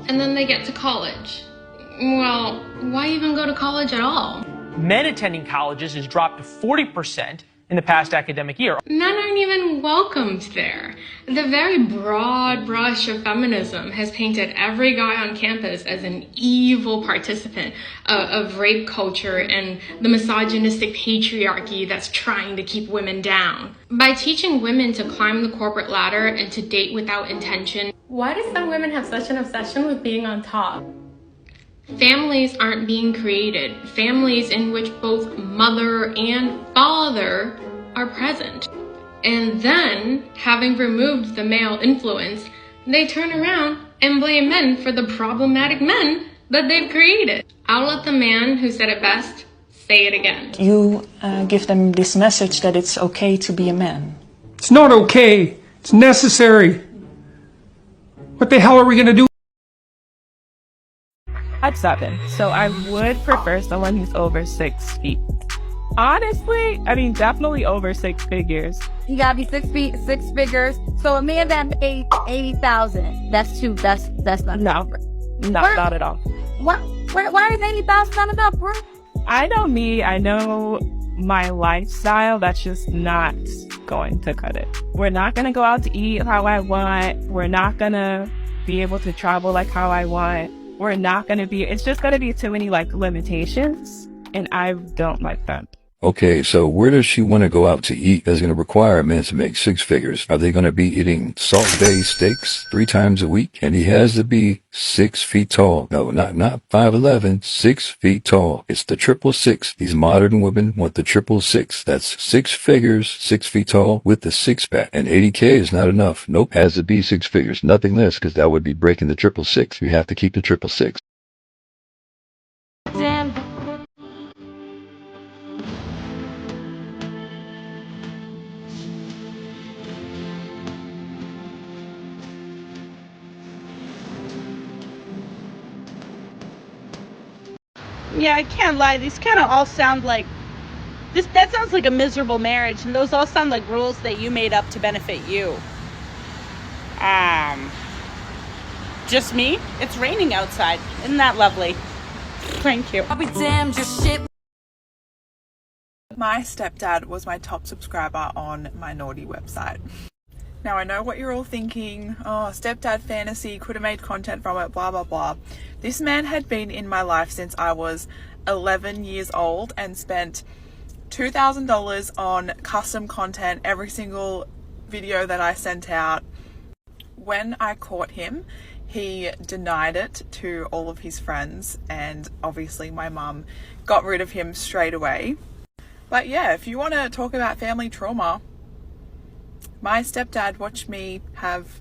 and then they get to college. Well, why even go to college at all? Men attending colleges has dropped to 40% in the past academic year. Men aren't even welcomed there. The very broad brush of feminism has painted every guy on campus as an evil participant of rape culture and the misogynistic patriarchy that's trying to keep women down. By teaching women to climb the corporate ladder and to date without intention, why do some women have such an obsession with being on top? Families aren't being created. Families in which both mother and father are present. And then, having removed the male influence, they turn around and blame men for the problematic men that they've created. I'll let the man who said it best say it again. You give them this message that it's okay to be a man. It's not okay. It's necessary. What the hell are we going to do? At 7, so I would prefer someone who's over 6 feet. Honestly, I mean, definitely over 6 figures. You gotta be 6 feet, 6 figures. So a man that paid 80,000, that's not enough. Not at all. Why is 80,000 not enough, bro? I know me, I know my lifestyle, that's just not going to cut it. We're not gonna go out to eat how I want. We're not gonna be able to travel like how I want. We're not going to be, it's just going to be too many limitations, and I don't like that. Okay, so where does she want to go out to eat that's going to require a man to make 6 figures? Are they going to be eating Salt Bay steaks 3 times a week? And he has to be 6 feet tall. No, not 5'11", 6 feet tall. It's the 666. These modern women want the 666. That's 6 figures, 6 feet tall with the 6-pack. And 80K is not enough. Nope, has to be 6 figures. Nothing less, because that would be breaking the 666. You have to keep the 666. Damn. Yeah, I can't lie. These kind of all sound like that sounds like a miserable marriage, and those all sound like rules that you made up to benefit you. Just me? It's raining outside. Isn't that lovely? Thank you. I'll be damned, your shit. My stepdad was my top subscriber on my naughty website. Now I know what you're all thinking, oh, stepdad fantasy, could have made content from it, blah blah blah. This man had been in my life since I was 11 years old and spent $2,000 on custom content every single video that I sent out. When I caught him, he denied it to all of his friends, and obviously my mum got rid of him straight away. But yeah, if you want to talk about family trauma, my stepdad watched me have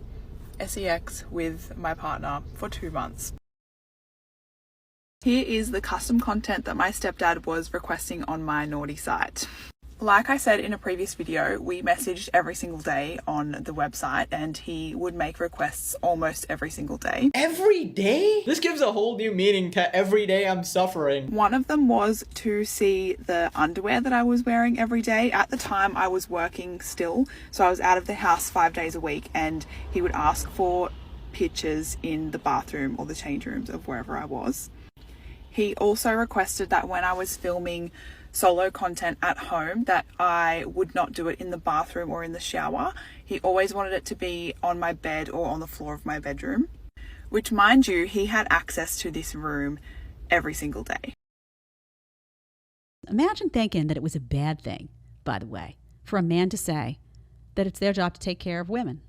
sex with my partner for 2 months. Here is the custom content that my stepdad was requesting on my naughty site. Like I said in a previous video, we messaged every single day on the website, and he would make requests almost every single day. Every day? This gives a whole new meaning to every day I'm suffering. One of them was to see the underwear that I was wearing every day. At the time I was working still, so I was out of the house 5 days a week, and he would ask for pictures in the bathroom or the change rooms of wherever I was. He also requested that when I was filming solo content at home that I would not do it in the bathroom or in the shower. He always wanted it to be on my bed or on the floor of my bedroom, which, mind you, he had access to this room every single day. Imagine thinking that it was a bad thing, by the way, for a man to say that it's their job to take care of women.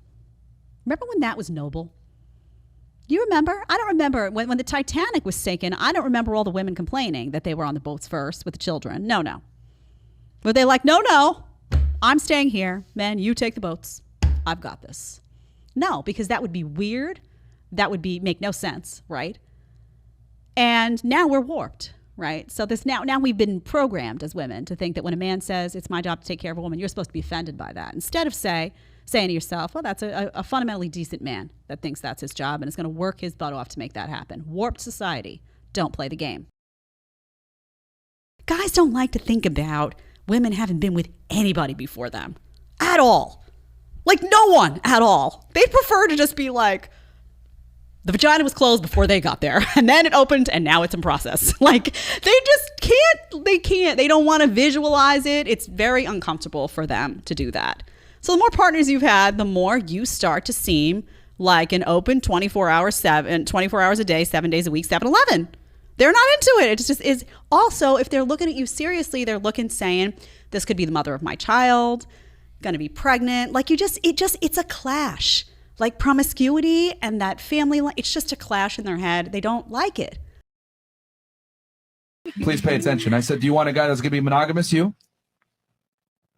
Remember when that was noble? You remember? I don't remember. When the Titanic was sinking, I don't remember all the women complaining that they were on the boats first with the children. No. Were they like, no, I'm staying here. Men, you take the boats. I've got this. No, because that would be weird. That would make no sense, right? And now we're warped, right? So this now we've been programmed as women to think that when a man says it's my job to take care of a woman, you're supposed to be offended by that. Instead of saying to yourself, well, that's a fundamentally decent man that thinks that's his job and is going to work his butt off to make that happen. Warped society. Don't play the game. Guys don't like to think about women having been with anybody before them at all. Like no one at all. They prefer to just be like, the vagina was closed before they got there, and then it opened, and now it's in process. Like, they just can't. They don't want to visualize it. It's very uncomfortable for them to do that. So the more partners you've had, the more you start to seem like an open 24 hours a day, 7 days a week, 7-Eleven. They're not into it. It just is. Also, if they're looking at you seriously, they're saying, this could be the mother of my child, going to be pregnant. Like it's a clash. Like promiscuity and that family, it's just a clash in their head. They don't like it. Please pay attention. I said, do you want a guy that's going to be monogamous? You?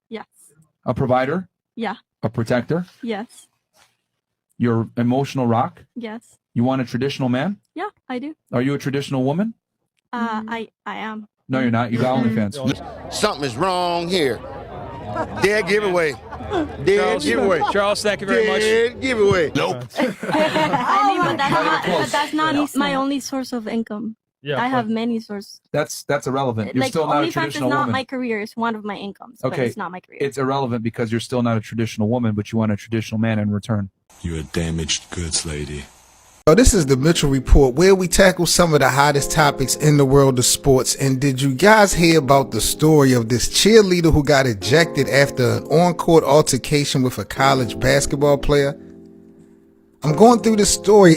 Yes. A provider? Yeah. A protector? Yes. Your emotional rock? Yes. You want a traditional man? Yeah, I do. Are you a traditional woman? I am. No, you're not. You got OnlyFans. Something is wrong here. Dead giveaway. Dead giveaway. Charles, thank you very much. Dead giveaway. Nope. I mean, but that's not my only source of income. Yeah, I have many sources. That's irrelevant. You're still not a traditional woman. OnlyFans is not my career. It's one of my incomes, but it's not my career. It's irrelevant because you're still not a traditional woman, but you want a traditional man in return. You're a damaged goods lady. So this is the Mitchell Report, where we tackle some of the hottest topics in the world of sports. And did you guys hear about the story of this cheerleader who got ejected after an on-court altercation with a college basketball player? I'm going through the story.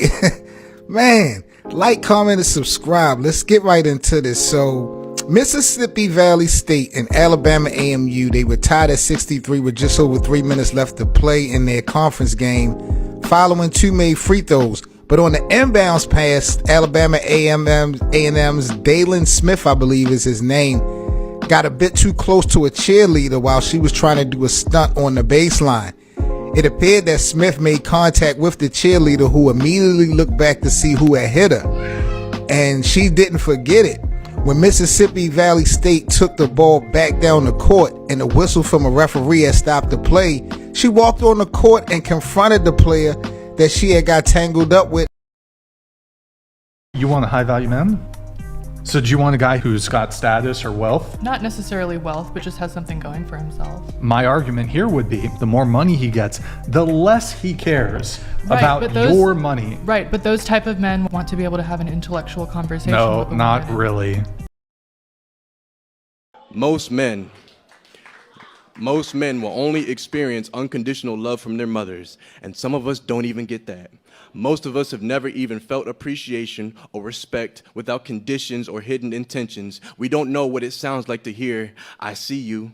Man, like, comment, and subscribe. Let's get right into this. So Mississippi Valley State and Alabama AMU, they were tied at 63 with just over 3 minutes left to play in their conference game following 2 made free throws. But on the inbounds pass, Alabama A&M's Dalen Smith, I believe is his name, got a bit too close to a cheerleader while she was trying to do a stunt on the baseline. It appeared that Smith made contact with the cheerleader, who immediately looked back to see who had hit her. And she didn't forget it. When Mississippi Valley State took the ball back down the court and a whistle from a referee had stopped the play, she walked on the court and confronted the player that she had got tangled up with. You want a high value man? So do you want a guy who's got status or wealth? Not necessarily wealth, but just has something going for himself. My argument here would be the more money he gets, the less he cares about your money. Right, but those type of men want to be able to have an intellectual conversation. No, not really. Most men will only experience unconditional love from their mothers, and some of us don't even get that. Most of us have never even felt appreciation or respect without conditions or hidden intentions. We don't know what it sounds like to hear, I see you,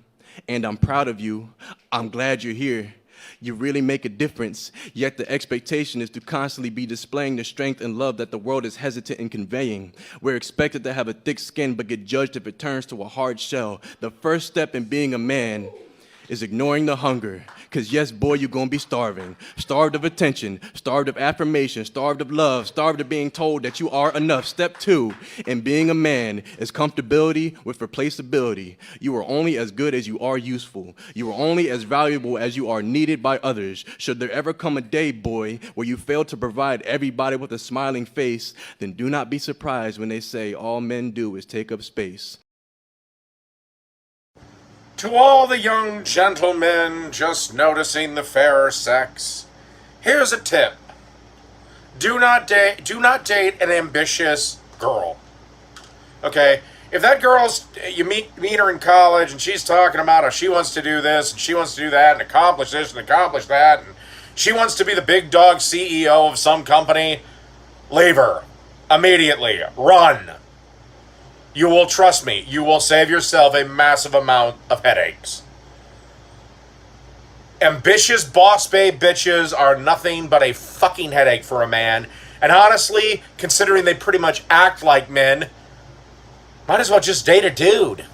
and I'm proud of you, I'm glad you're here. You really make a difference, yet the expectation is to constantly be displaying the strength and love that the world is hesitant in conveying. We're expected to have a thick skin but get judged if it turns to a hard shell. The first step in being a man is ignoring the hunger. Because yes, boy, you're going to be starving. Starved of attention, starved of affirmation, starved of love, starved of being told that you are enough. Step 2 in being a man is comfortability with replaceability. You are only as good as you are useful. You are only as valuable as you are needed by others. Should there ever come a day, boy, where you fail to provide everybody with a smiling face, then do not be surprised when they say all men do is take up space. To all the young gentlemen just noticing the fairer sex, here's a tip. Do not date an ambitious girl. Okay? If that girl's, you meet her in college and she's talking about how she wants to do this and she wants to do that and accomplish this and accomplish that, and she wants to be the big dog CEO of some company, leave her immediately. Run. You will, trust me, you will save yourself a massive amount of headaches. Ambitious boss babe bitches are nothing but a fucking headache for a man. And honestly, considering they pretty much act like men, might as well just date a dude.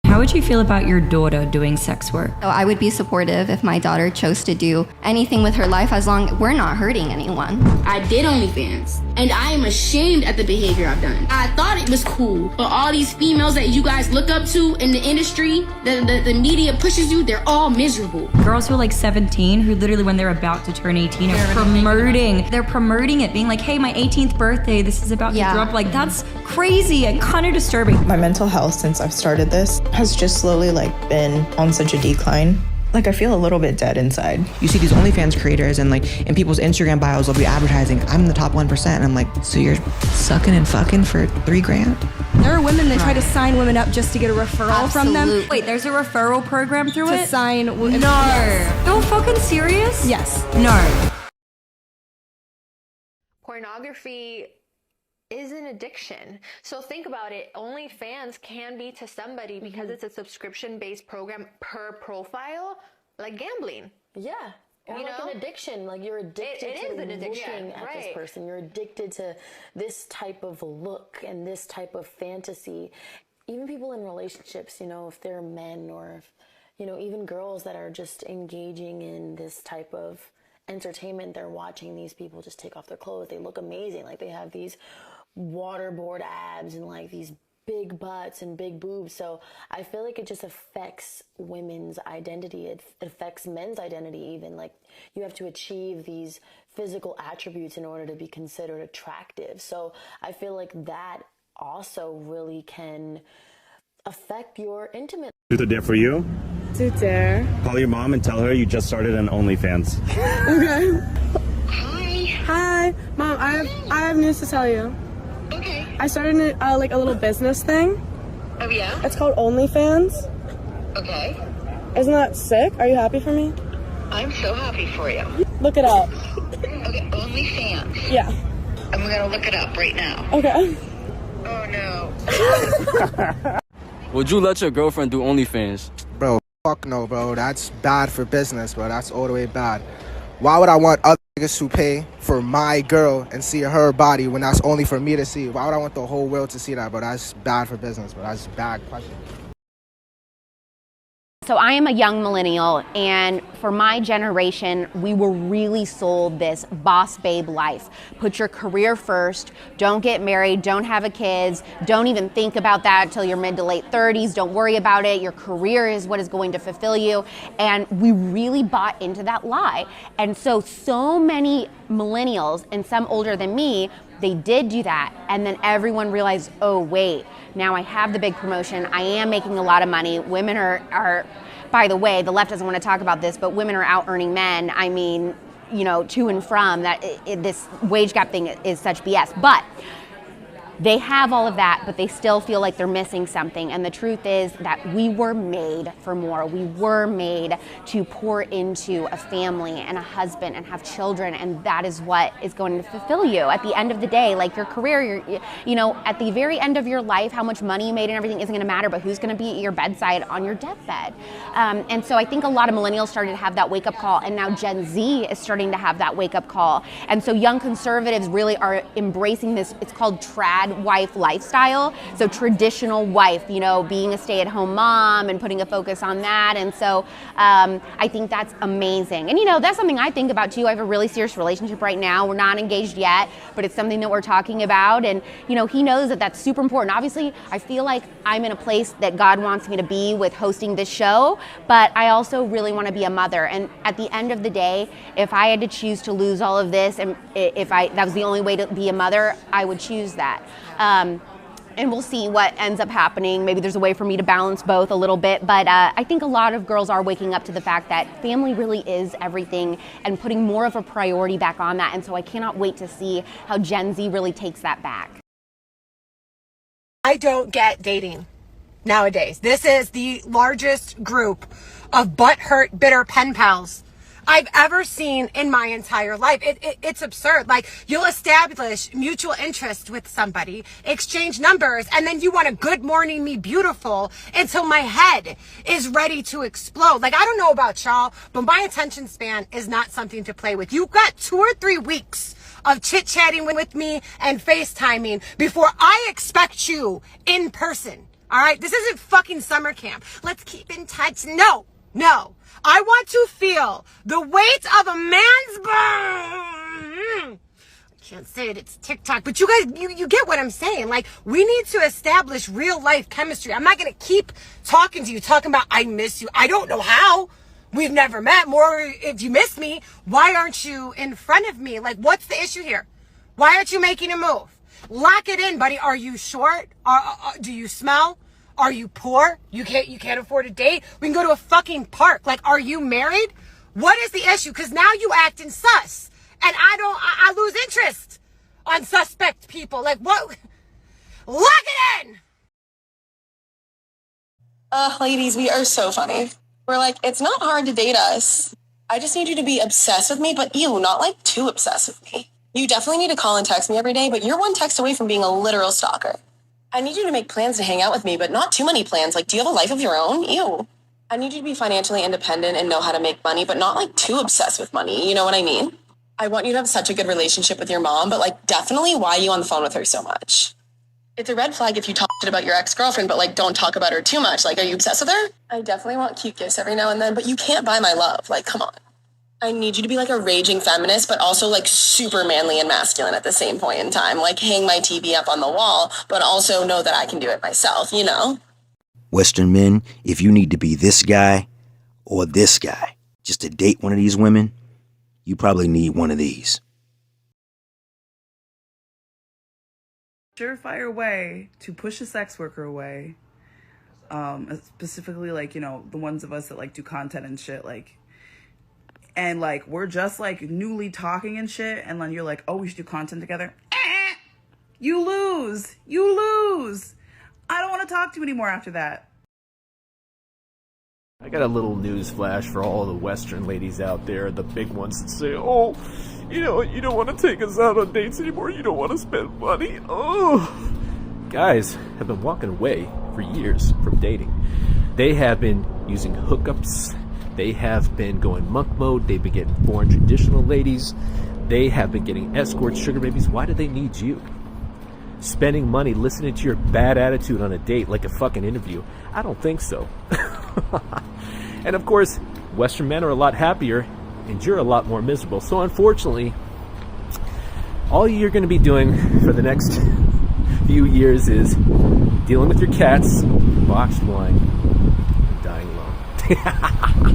How would you feel about your daughter doing sex work? So I would be supportive if my daughter chose to do anything with her life as long as we're not hurting anyone. I did OnlyFans, and I am ashamed at the behavior I've done. I thought it was cool, but all these females that you guys look up to in the industry, the media pushes you, they're all miserable. Girls who are like 17, who literally when they're about to turn 18 are promoting it, being like, hey, my 18th birthday, this is about to drop. Like, that's crazy and kind of disturbing. My mental health since I've started this has just slowly been on such a decline. I feel a little bit dead inside. You see these OnlyFans creators and in people's Instagram bios, they'll be advertising, I'm in the top 1%. And I'm like, so you're sucking and fucking for $3,000? There are women that try to sign women up just to get a referral from them. Wait, there's a referral program through it? To sign women. No. Yes. No fucking serious? Yes. No. Pornography is an addiction. So think about it. OnlyFans can be to somebody because it's a subscription-based program per profile, like gambling. Yeah. Or an addiction. You're addicted to looking at this person. You're addicted to this type of look and this type of fantasy. Even people in relationships, if they're men or if, even girls that are just engaging in this type of entertainment, they're watching these people just take off their clothes. They look amazing. They have these waterboard abs and these big butts and big boobs. So I feel like it just affects women's identity. It affects men's identity even. You have to achieve these physical attributes in order to be considered attractive. So I feel like that also really can affect your intimate. Truth or dare for you? Truth or dare. Call your mom and tell her you just started an OnlyFans. Okay. Hi. Mom, I have news to tell you. Okay. I started a little business thing. Oh, yeah? It's called OnlyFans. Okay. Isn't that sick? Are you happy for me? I'm so happy for you. Look it up. Okay, OnlyFans. Yeah. I'm gonna look it up right now. Okay. Oh, no. Would you let your girlfriend do OnlyFans? Bro, fuck no, bro. That's bad for business, bro. That's all the way bad. Why would I want other niggas to pay for my girl and see her body when that's only for me to see? Why would I want the whole world to see that, bro? That's bad for business, bro. That's bad question. So I am a young millennial, and for my generation, we were really sold this boss babe life. Put your career first, don't get married, don't have kids, don't even think about that until your mid to late 30s, don't worry about it, your career is what is going to fulfill you. And we really bought into that lie. And so many millennials, and some older than me, they did do that, and then everyone realized, oh wait, now I have the big promotion, I am making a lot of money, women are by the way, the left doesn't want to talk about this, but women are out earning men, I mean, to and from, that this wage gap thing is such BS, but they have all of that, but they still feel like they're missing something. And the truth is that we were made for more. We were made to pour into a family and a husband and have children, and that is what is going to fulfill you. At the end of the day, your career, at the very end of your life, how much money you made and everything isn't going to matter, but who's going to be at your bedside on your deathbed. And so I think a lot of millennials started to have that wake-up call, and now Gen Z is starting to have that wake-up call. And so young conservatives really are embracing this, it's called trad wife lifestyle. So traditional wife, being a stay-at-home mom and putting a focus on that. And so I think that's amazing. And that's something I think about too. I have a really serious relationship right now. We're not engaged yet, but it's something that we're talking about. And he knows that that's super important. Obviously, I feel like I'm in a place that God wants me to be with hosting this show, but I also really want to be a mother. And at the end of the day, if I had to choose to lose all of this, and if that was the only way to be a mother, I would choose that. And we'll see what ends up happening. Maybe there's a way for me to balance both a little bit, but I think a lot of girls are waking up to the fact that family really is everything and putting more of a priority back on that. And so I cannot wait to see how Gen Z really takes that back. I don't get dating nowadays. This is the largest group of butthurt, bitter pen pals I've ever seen in my entire life. It's absurd. Like, you'll establish mutual interest with somebody, exchange numbers, and then you want to good morning me beautiful until my head is ready to explode. Like, I don't know about y'all, but my attention span is not something to play with. You've got 2 or 3 weeks of chit-chatting with me and FaceTiming before I expect you in person. All right? This isn't fucking summer camp. Let's keep in touch. No. I want to feel the weight of a man's I can't say it, it's TikTok, but you guys, you get what I'm saying. Like, we need to establish real life chemistry. I'm not going to keep talking to you, talking about I miss you. I don't know how. We've never met. More, if you miss me, why aren't you in front of me? Like, what's the issue here? Why aren't you making a move? Lock it in, buddy. Are you short? Do you smell? Are you poor? You can't afford a date? We can go to a fucking park. Like, are you married? What is the issue? Because now you acting sus. And I lose interest on suspect people. Like, what? Lock it in! Ladies, we are so funny. We're like, it's not hard to date us. I just need you to be obsessed with me, but you, not like too obsessed with me. You definitely need to call and text me every day, but you're one text away from being a literal stalker. I need you to make plans to hang out with me, but not too many plans. Like, do you have a life of your own? Ew. I need you to be financially independent and know how to make money, but not like too obsessed with money. You know what I mean? I want you to have such a good relationship with your mom, but like definitely why are you on the phone with her so much? It's a red flag if you talk shit about your ex-girlfriend, but like don't talk about her too much. Like, are you obsessed with her? I definitely want cute gifts every now and then, but you can't buy my love. Like, come on. I need you to be like a raging feminist, but also like super manly and masculine at the same point in time. Like, hang my TV up on the wall, but also know that I can do it myself, you know? Western men, if you need to be this guy or this guy just to date one of these women, you probably need one of these. Surefire way to push a sex worker away, specifically like, you know, the ones of us that like do content and shit, like, and like we're just like newly talking and shit, and then you're like, oh, we should do content together. You lose. I don't want to talk to you anymore after that. I got a little news flash for all the Western ladies out there, the big ones that say, oh, you know, you don't want to take us out on dates anymore, you don't want to spend money. Oh, guys have been walking away for years from dating. They have been using hookups. They have been going monk mode. They've been getting foreign traditional ladies. They have been getting escorts, sugar babies. Why do they need you? Spending money listening to your bad attitude on a date like a fucking interview? I don't think so. And of course, Western men are a lot happier and you're a lot more miserable. So unfortunately, all you're going to be doing for the next few years is dealing with your cats, boxed wine, and dying alone.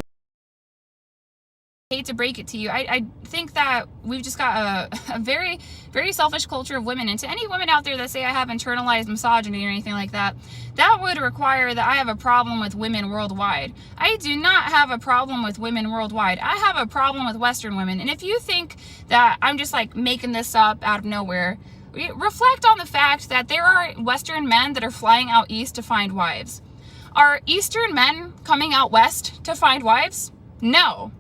Hate to break it to you, I think that we've just got a very, very selfish culture of women. And to any women out there that say I have internalized misogyny or anything like that, that would require that I have a problem with women worldwide. I do not have a problem with women worldwide. I have a problem with Western women. And if you think that I'm just like making this up out of nowhere, reflect on the fact that there are Western men that are flying out east to find wives. Are Eastern men coming out west to find wives? No.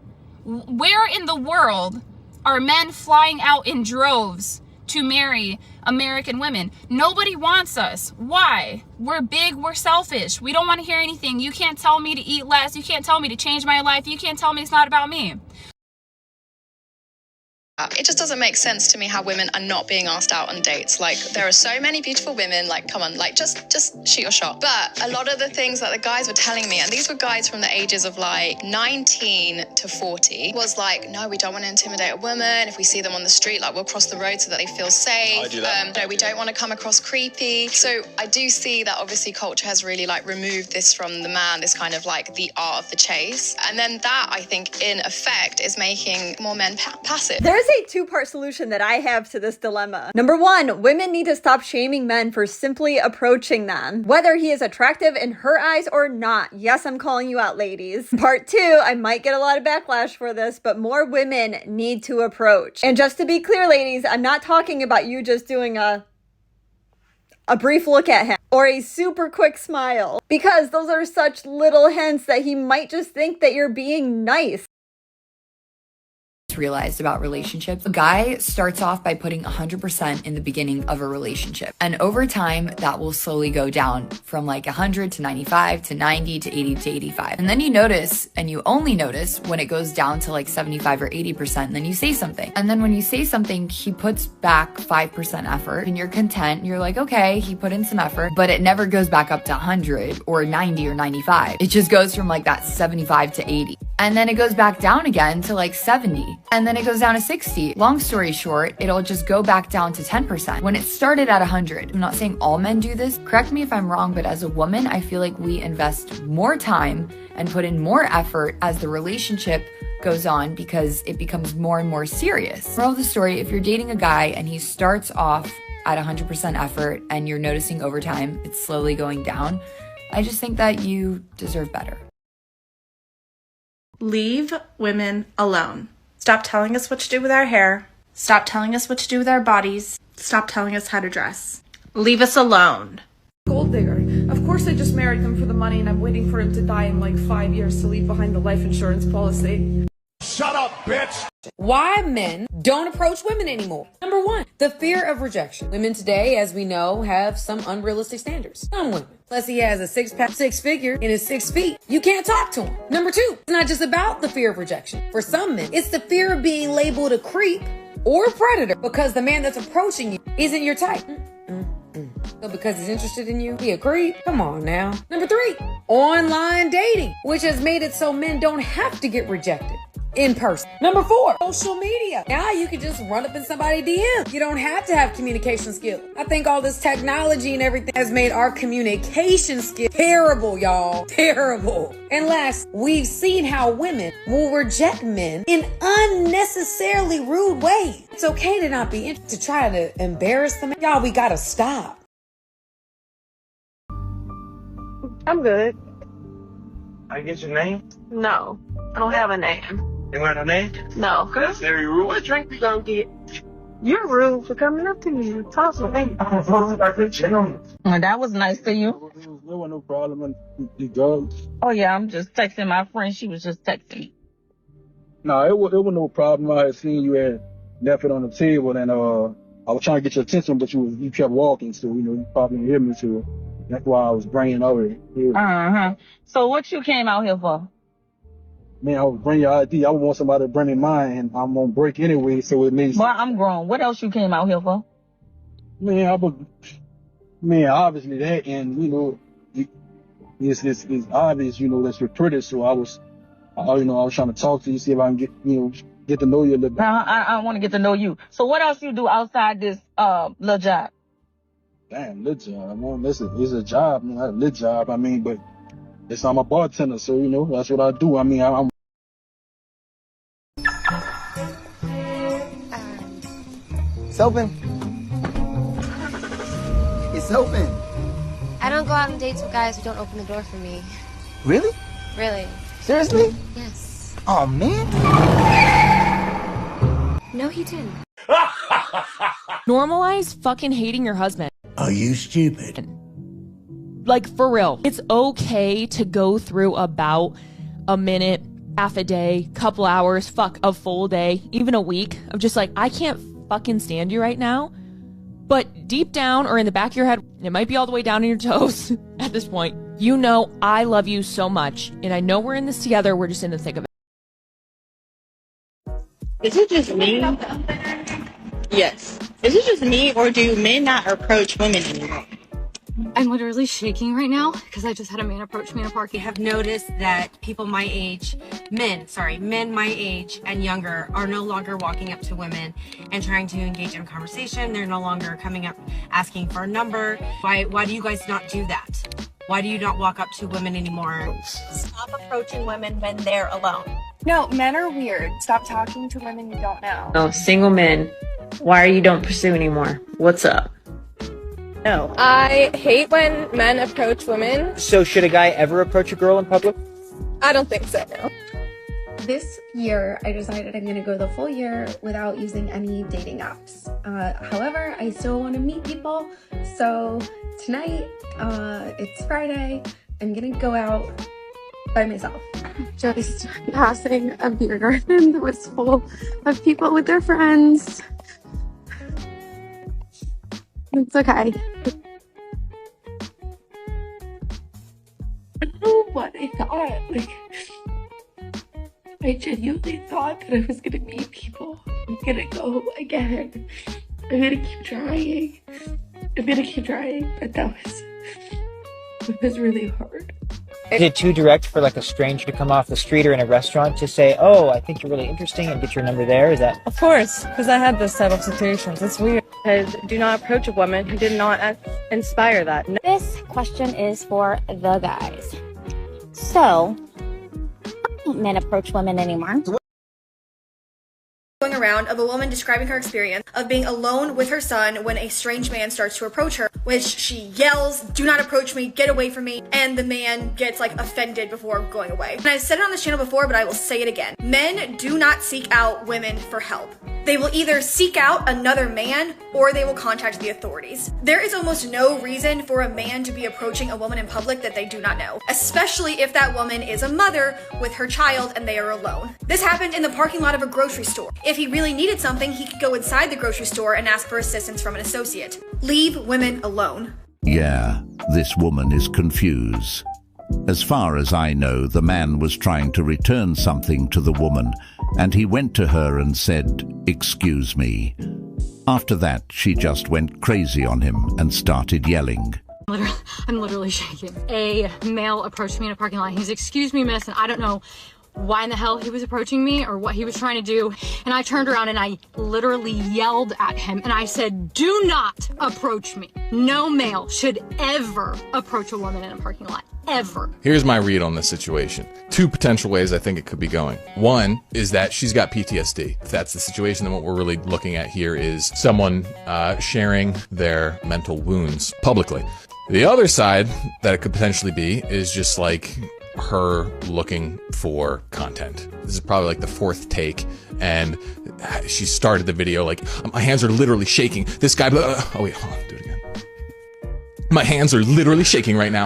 Where in the world are men flying out in droves to marry American women? Nobody wants us. Why? We're big, we're selfish. We don't want to hear anything. You can't tell me to eat less. You can't tell me to change my life. You can't tell me it's not about me. It just doesn't make sense to me how women are not being asked out on dates. Like, there are so many beautiful women, like, come on, like, just shoot your shot. But a lot of the things that the guys were telling me, and these were guys from the ages of like 19 to 40, was like, no, we don't want to intimidate a woman. If we see them on the street, like, we'll cross the road so that they feel safe. I do that. No, we don't want to come across creepy. So I do see that obviously culture has really like removed this from the man, this kind of like the art of the chase. And then that, I think, in effect, is making more men passive. There's a two-part solution that I have to this dilemma. Number one, women need to stop shaming men for simply approaching them, whether he is attractive in her eyes or not. Yes, I'm calling you out, ladies. Part two, I might get a lot of backlash for this, but more women need to approach. And just to be clear, ladies, I'm not talking about you just doing a a brief look at him, or a super quick smile, because those are such little hints that he might just think that you're being nice. Realized about relationships. A guy starts off by putting 100% in the beginning of a relationship. And over time, that will slowly go down from like 100 to 95 to 90 to 80 to 85. And then you notice, and you only notice when it goes down to like 75 or 80%, and then you say something. And then when you say something, he puts back 5% effort and you're content. You're like, okay, he put in some effort, but it never goes back up to 100 or 90 or 95. It just goes from like that 75 to 80. And then it goes back down again to like 70. And then it goes down to 60. Long story short, it'll just go back down to 10% when it started at 100. I'm not saying all men do this. Correct me if I'm wrong, but as a woman, I feel like we invest more time and put in more effort as the relationship goes on because it becomes more and more serious. Moral of the story, if you're dating a guy and he starts off at 100% effort and you're noticing over time it's slowly going down, I just think that you deserve better. Leave women alone. Stop telling us what to do with our hair. Stop telling us what to do with our bodies. Stop telling us how to dress. Leave us alone. Gold digger. Of course I just married him for the money and I'm waiting for him to die in like 5 years to leave behind the life insurance policy. Shut up, bitch! Why men don't approach women anymore. Number one, the fear of rejection. Women today, as we know, have some unrealistic standards. Some women. Unless he has a six-pack, six-figure, and is 6 feet, you can't talk to him. Number two, it's not just about the fear of rejection. For some men, it's the fear of being labeled a creep or a predator because the man that's approaching you isn't your type. So because he's interested in you, he a creep? Come on now. Number three, online dating, which has made it so men don't have to get rejected in person. Number four, social media. Now you can just run up in somebody's DM. You don't have to have communication skills. I think all this technology and everything has made our communication skills terrible, y'all. Terrible. And last, we've seen how women will reject men in unnecessarily rude ways. It's okay to not be interested, to try to embarrass them. Y'all, we gotta stop. I'm good. I get your name? No, I don't have a name. You want a name? No. That's very rude. What drink you gonna get? You're rude for coming up to me and talking to me. That was nice to you. There was no problem when you go. Oh yeah, I'm just texting my friend. She was just texting me. No, it was no problem. I had seen you had left it on the table, and I was trying to get your attention, but you kept walking, so you probably didn't hear me. So that's why I was bringing over here. So what you came out here for? Man, I was bringing your ID. I would want somebody to bring me mine, and I'm on break anyway, so it means. Well, I'm grown. What else you came out here for? Man, obviously that, and it's obvious, that you're pretty. So I was trying to talk to you, see if I can get to know you a little bit. I want to get to know you. So what else you do outside this little job? Damn, little job. Man, it's a job, man. Not a little job. But I'm a bartender, so that's what I do. I'm. It's open. It's open. I don't go out on dates with guys who don't open the door for me. Really? Really? Seriously? Yes. Oh, man. No, he didn't. Normalize fucking hating your husband. Are you stupid? Like, for real. It's okay to go through about a minute, half a day, couple hours, fuck, a full day, even a week of just like, I can't fucking stand you right now. But deep down or in the back of your head, it might be all the way down in your toes at this point, I love you so much. And I know we're in this together. We're just in the thick of it. Is it just me? Yes. Is it just me, or do men not approach women anymore? I'm literally shaking right now because I just had a man approach me in a park. I have noticed that people my age, men my age and younger, are no longer walking up to women and trying to engage in conversation. They're no longer coming up asking for a number. Why do you guys not do that? Why do you not walk up to women anymore? Stop approaching women when they're alone. No, men are weird. Stop talking to women you don't know. No, single men. Why are you don't pursue anymore? What's up? No. I hate when men approach women. So should a guy ever approach a girl in public? I don't think so, no. This year, I decided I'm gonna go the full year without using any dating apps. However, I still want to meet people, so tonight, it's Friday, I'm gonna go out by myself. Just passing a beer garden that was full of people with their friends. It's okay. I don't know what I thought. Like, I genuinely thought that I was gonna meet people. I'm gonna go again. I'm gonna keep trying. But it was really hard. Is it too direct for like a stranger to come off the street or in a restaurant to say, oh, I think you're really interesting and get your number there? Is that? Of course, because I had this type of situations. It's weird. Because do not approach a woman who did not inspire that. This question is for the guys. So, don't men approach women anymore? Going around of a woman describing her experience of being alone with her son when a strange man starts to approach her, which she yells, "Do not approach me, get away from me," and the man gets like offended before going away. And I've said it on this channel before, but I will say it again. Men do not seek out women for help. They will either seek out another man or they will contact the authorities. There is almost no reason for a man to be approaching a woman in public that they do not know, especially if that woman is a mother with her child and they are alone. This happened in the parking lot of a grocery store. If he really needed something, he could go inside the grocery store and ask for assistance from an associate. Leave women alone. Yeah, this woman is confused. As far as I know, the man was trying to return something to the woman, and he went to her and said, "Excuse me." After that, she just went crazy on him and started yelling. I'm literally shaking. A male approached me in a parking lot. He's, "Excuse me, miss," and I don't know why in the hell he was approaching me or what he was trying to do. And I turned around and I literally yelled at him and I said, "Do not approach me. No male should ever approach a woman in a parking lot. Ever." Here's my read on this situation. Two potential ways I think it could be going. One is that she's got PTSD. If that's the situation, then what we're really looking at here is someone sharing their mental wounds publicly. The other side that it could potentially be is just like her looking for content. This is probably like the fourth take, and she started the video like, "My hands are literally shaking. This guy," oh wait, hold on, do it again. "My hands are literally shaking right now."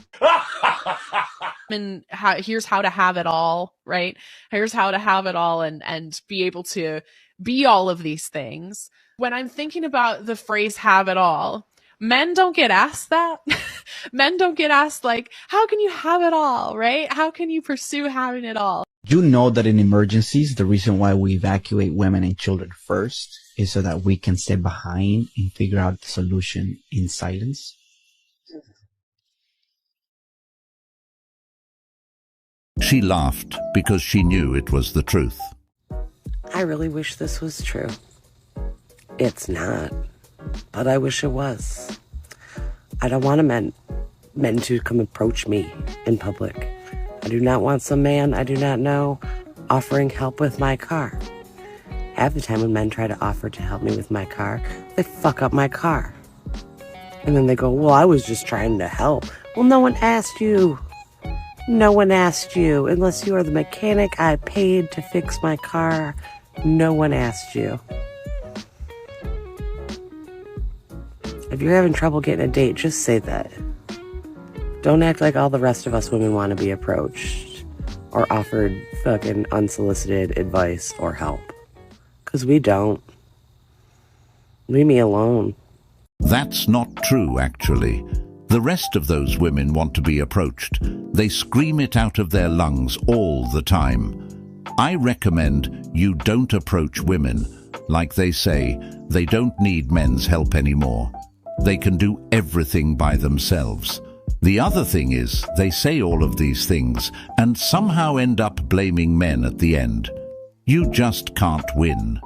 And here's how to have it all, right? Here's how to have it all and be able to be all of these things. When I'm thinking about the phrase "have it all," men don't get asked that. Men don't get asked like, how can you have it all, right? How can you pursue having it all? You know that in emergencies, the reason why we evacuate women and children first is so that we can stay behind and figure out the solution in silence. She laughed because she knew it was the truth. I really wish this was true. It's not, but I wish it was. I don't want men to come approach me in public. I do not want some man I do not know offering help with my car. Half the time when men try to offer to help me with my car, they fuck up my car. And then they go, "Well, I was just trying to help." Well, no one asked you. No one asked you. Unless you are the mechanic I paid to fix my car, no one asked you. If you're having trouble getting a date, just say that. Don't act like all the rest of us women want to be approached or offered fucking unsolicited advice or help. Because we don't. Leave me alone. That's not true, actually. The rest of those women want to be approached. They scream it out of their lungs all the time. I recommend you don't approach women. Like they say, they don't need men's help anymore. They can do everything by themselves. The other thing is, they say all of these things and somehow end up blaming men at the end. You just can't win.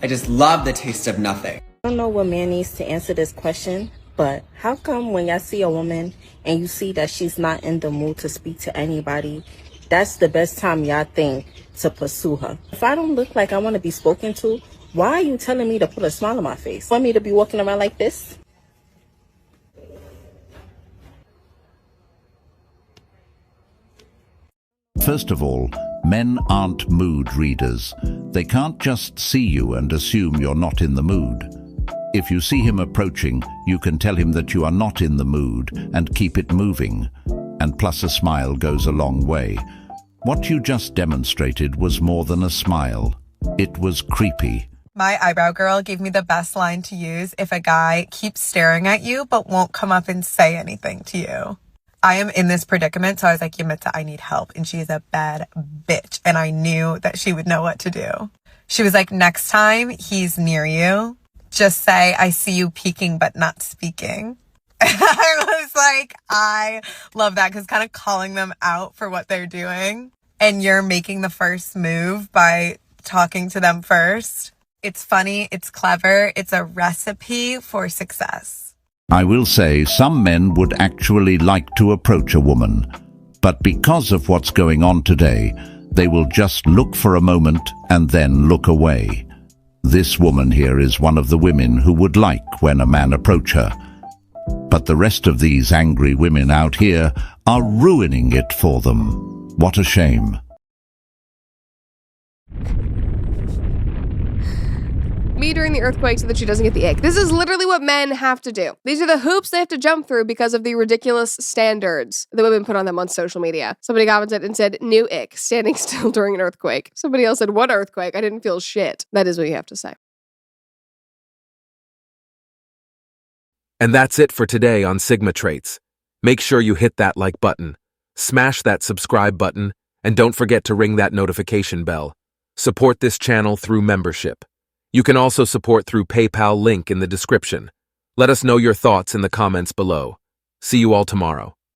I just love the taste of nothing. I don't know what man needs to answer this question, but how come when y'all see a woman and you see that she's not in the mood to speak to anybody, that's the best time y'all think to pursue her. If I don't look like I want to be spoken to, why are you telling me to put a smile on my face? Want me to be walking around like this? First of all, men aren't mood readers. They can't just see you and assume you're not in the mood. If you see him approaching, you can tell him that you are not in the mood and keep it moving. And plus a smile goes a long way. What you just demonstrated was more than a smile. It was creepy. My eyebrow girl gave me the best line to use if a guy keeps staring at you but won't come up and say anything to you. I am in this predicament, so I was like, Yamita, I need help. And she is a bad bitch. And I knew that she would know what to do. She was like, next time he's near you, just say, I see you peeking but not speaking. I was like, I love that, because kind of calling them out for what they're doing. And you're making the first move by talking to them first. It's funny, it's clever, it's a recipe for success. I will say some men would actually like to approach a woman, but because of what's going on today, they will just look for a moment and then look away. This woman here is one of the women who would like when a man approach her. But the rest of these angry women out here are ruining it for them. What a shame. Me during the earthquake so that she doesn't get the ick. This is literally what men have to do. These are the hoops they have to jump through because of the ridiculous standards that women put on them on social media. Somebody commented and said, new ick, standing still during an earthquake. Somebody else said, what earthquake? I didn't feel shit. That is what you have to say. And that's it for today on Sigma Traits. Make sure you hit that like button, smash that subscribe button, and don't forget to ring that notification bell. Support this channel through membership. You can also support through PayPal, link in the description. Let us know your thoughts in the comments below. See you all tomorrow.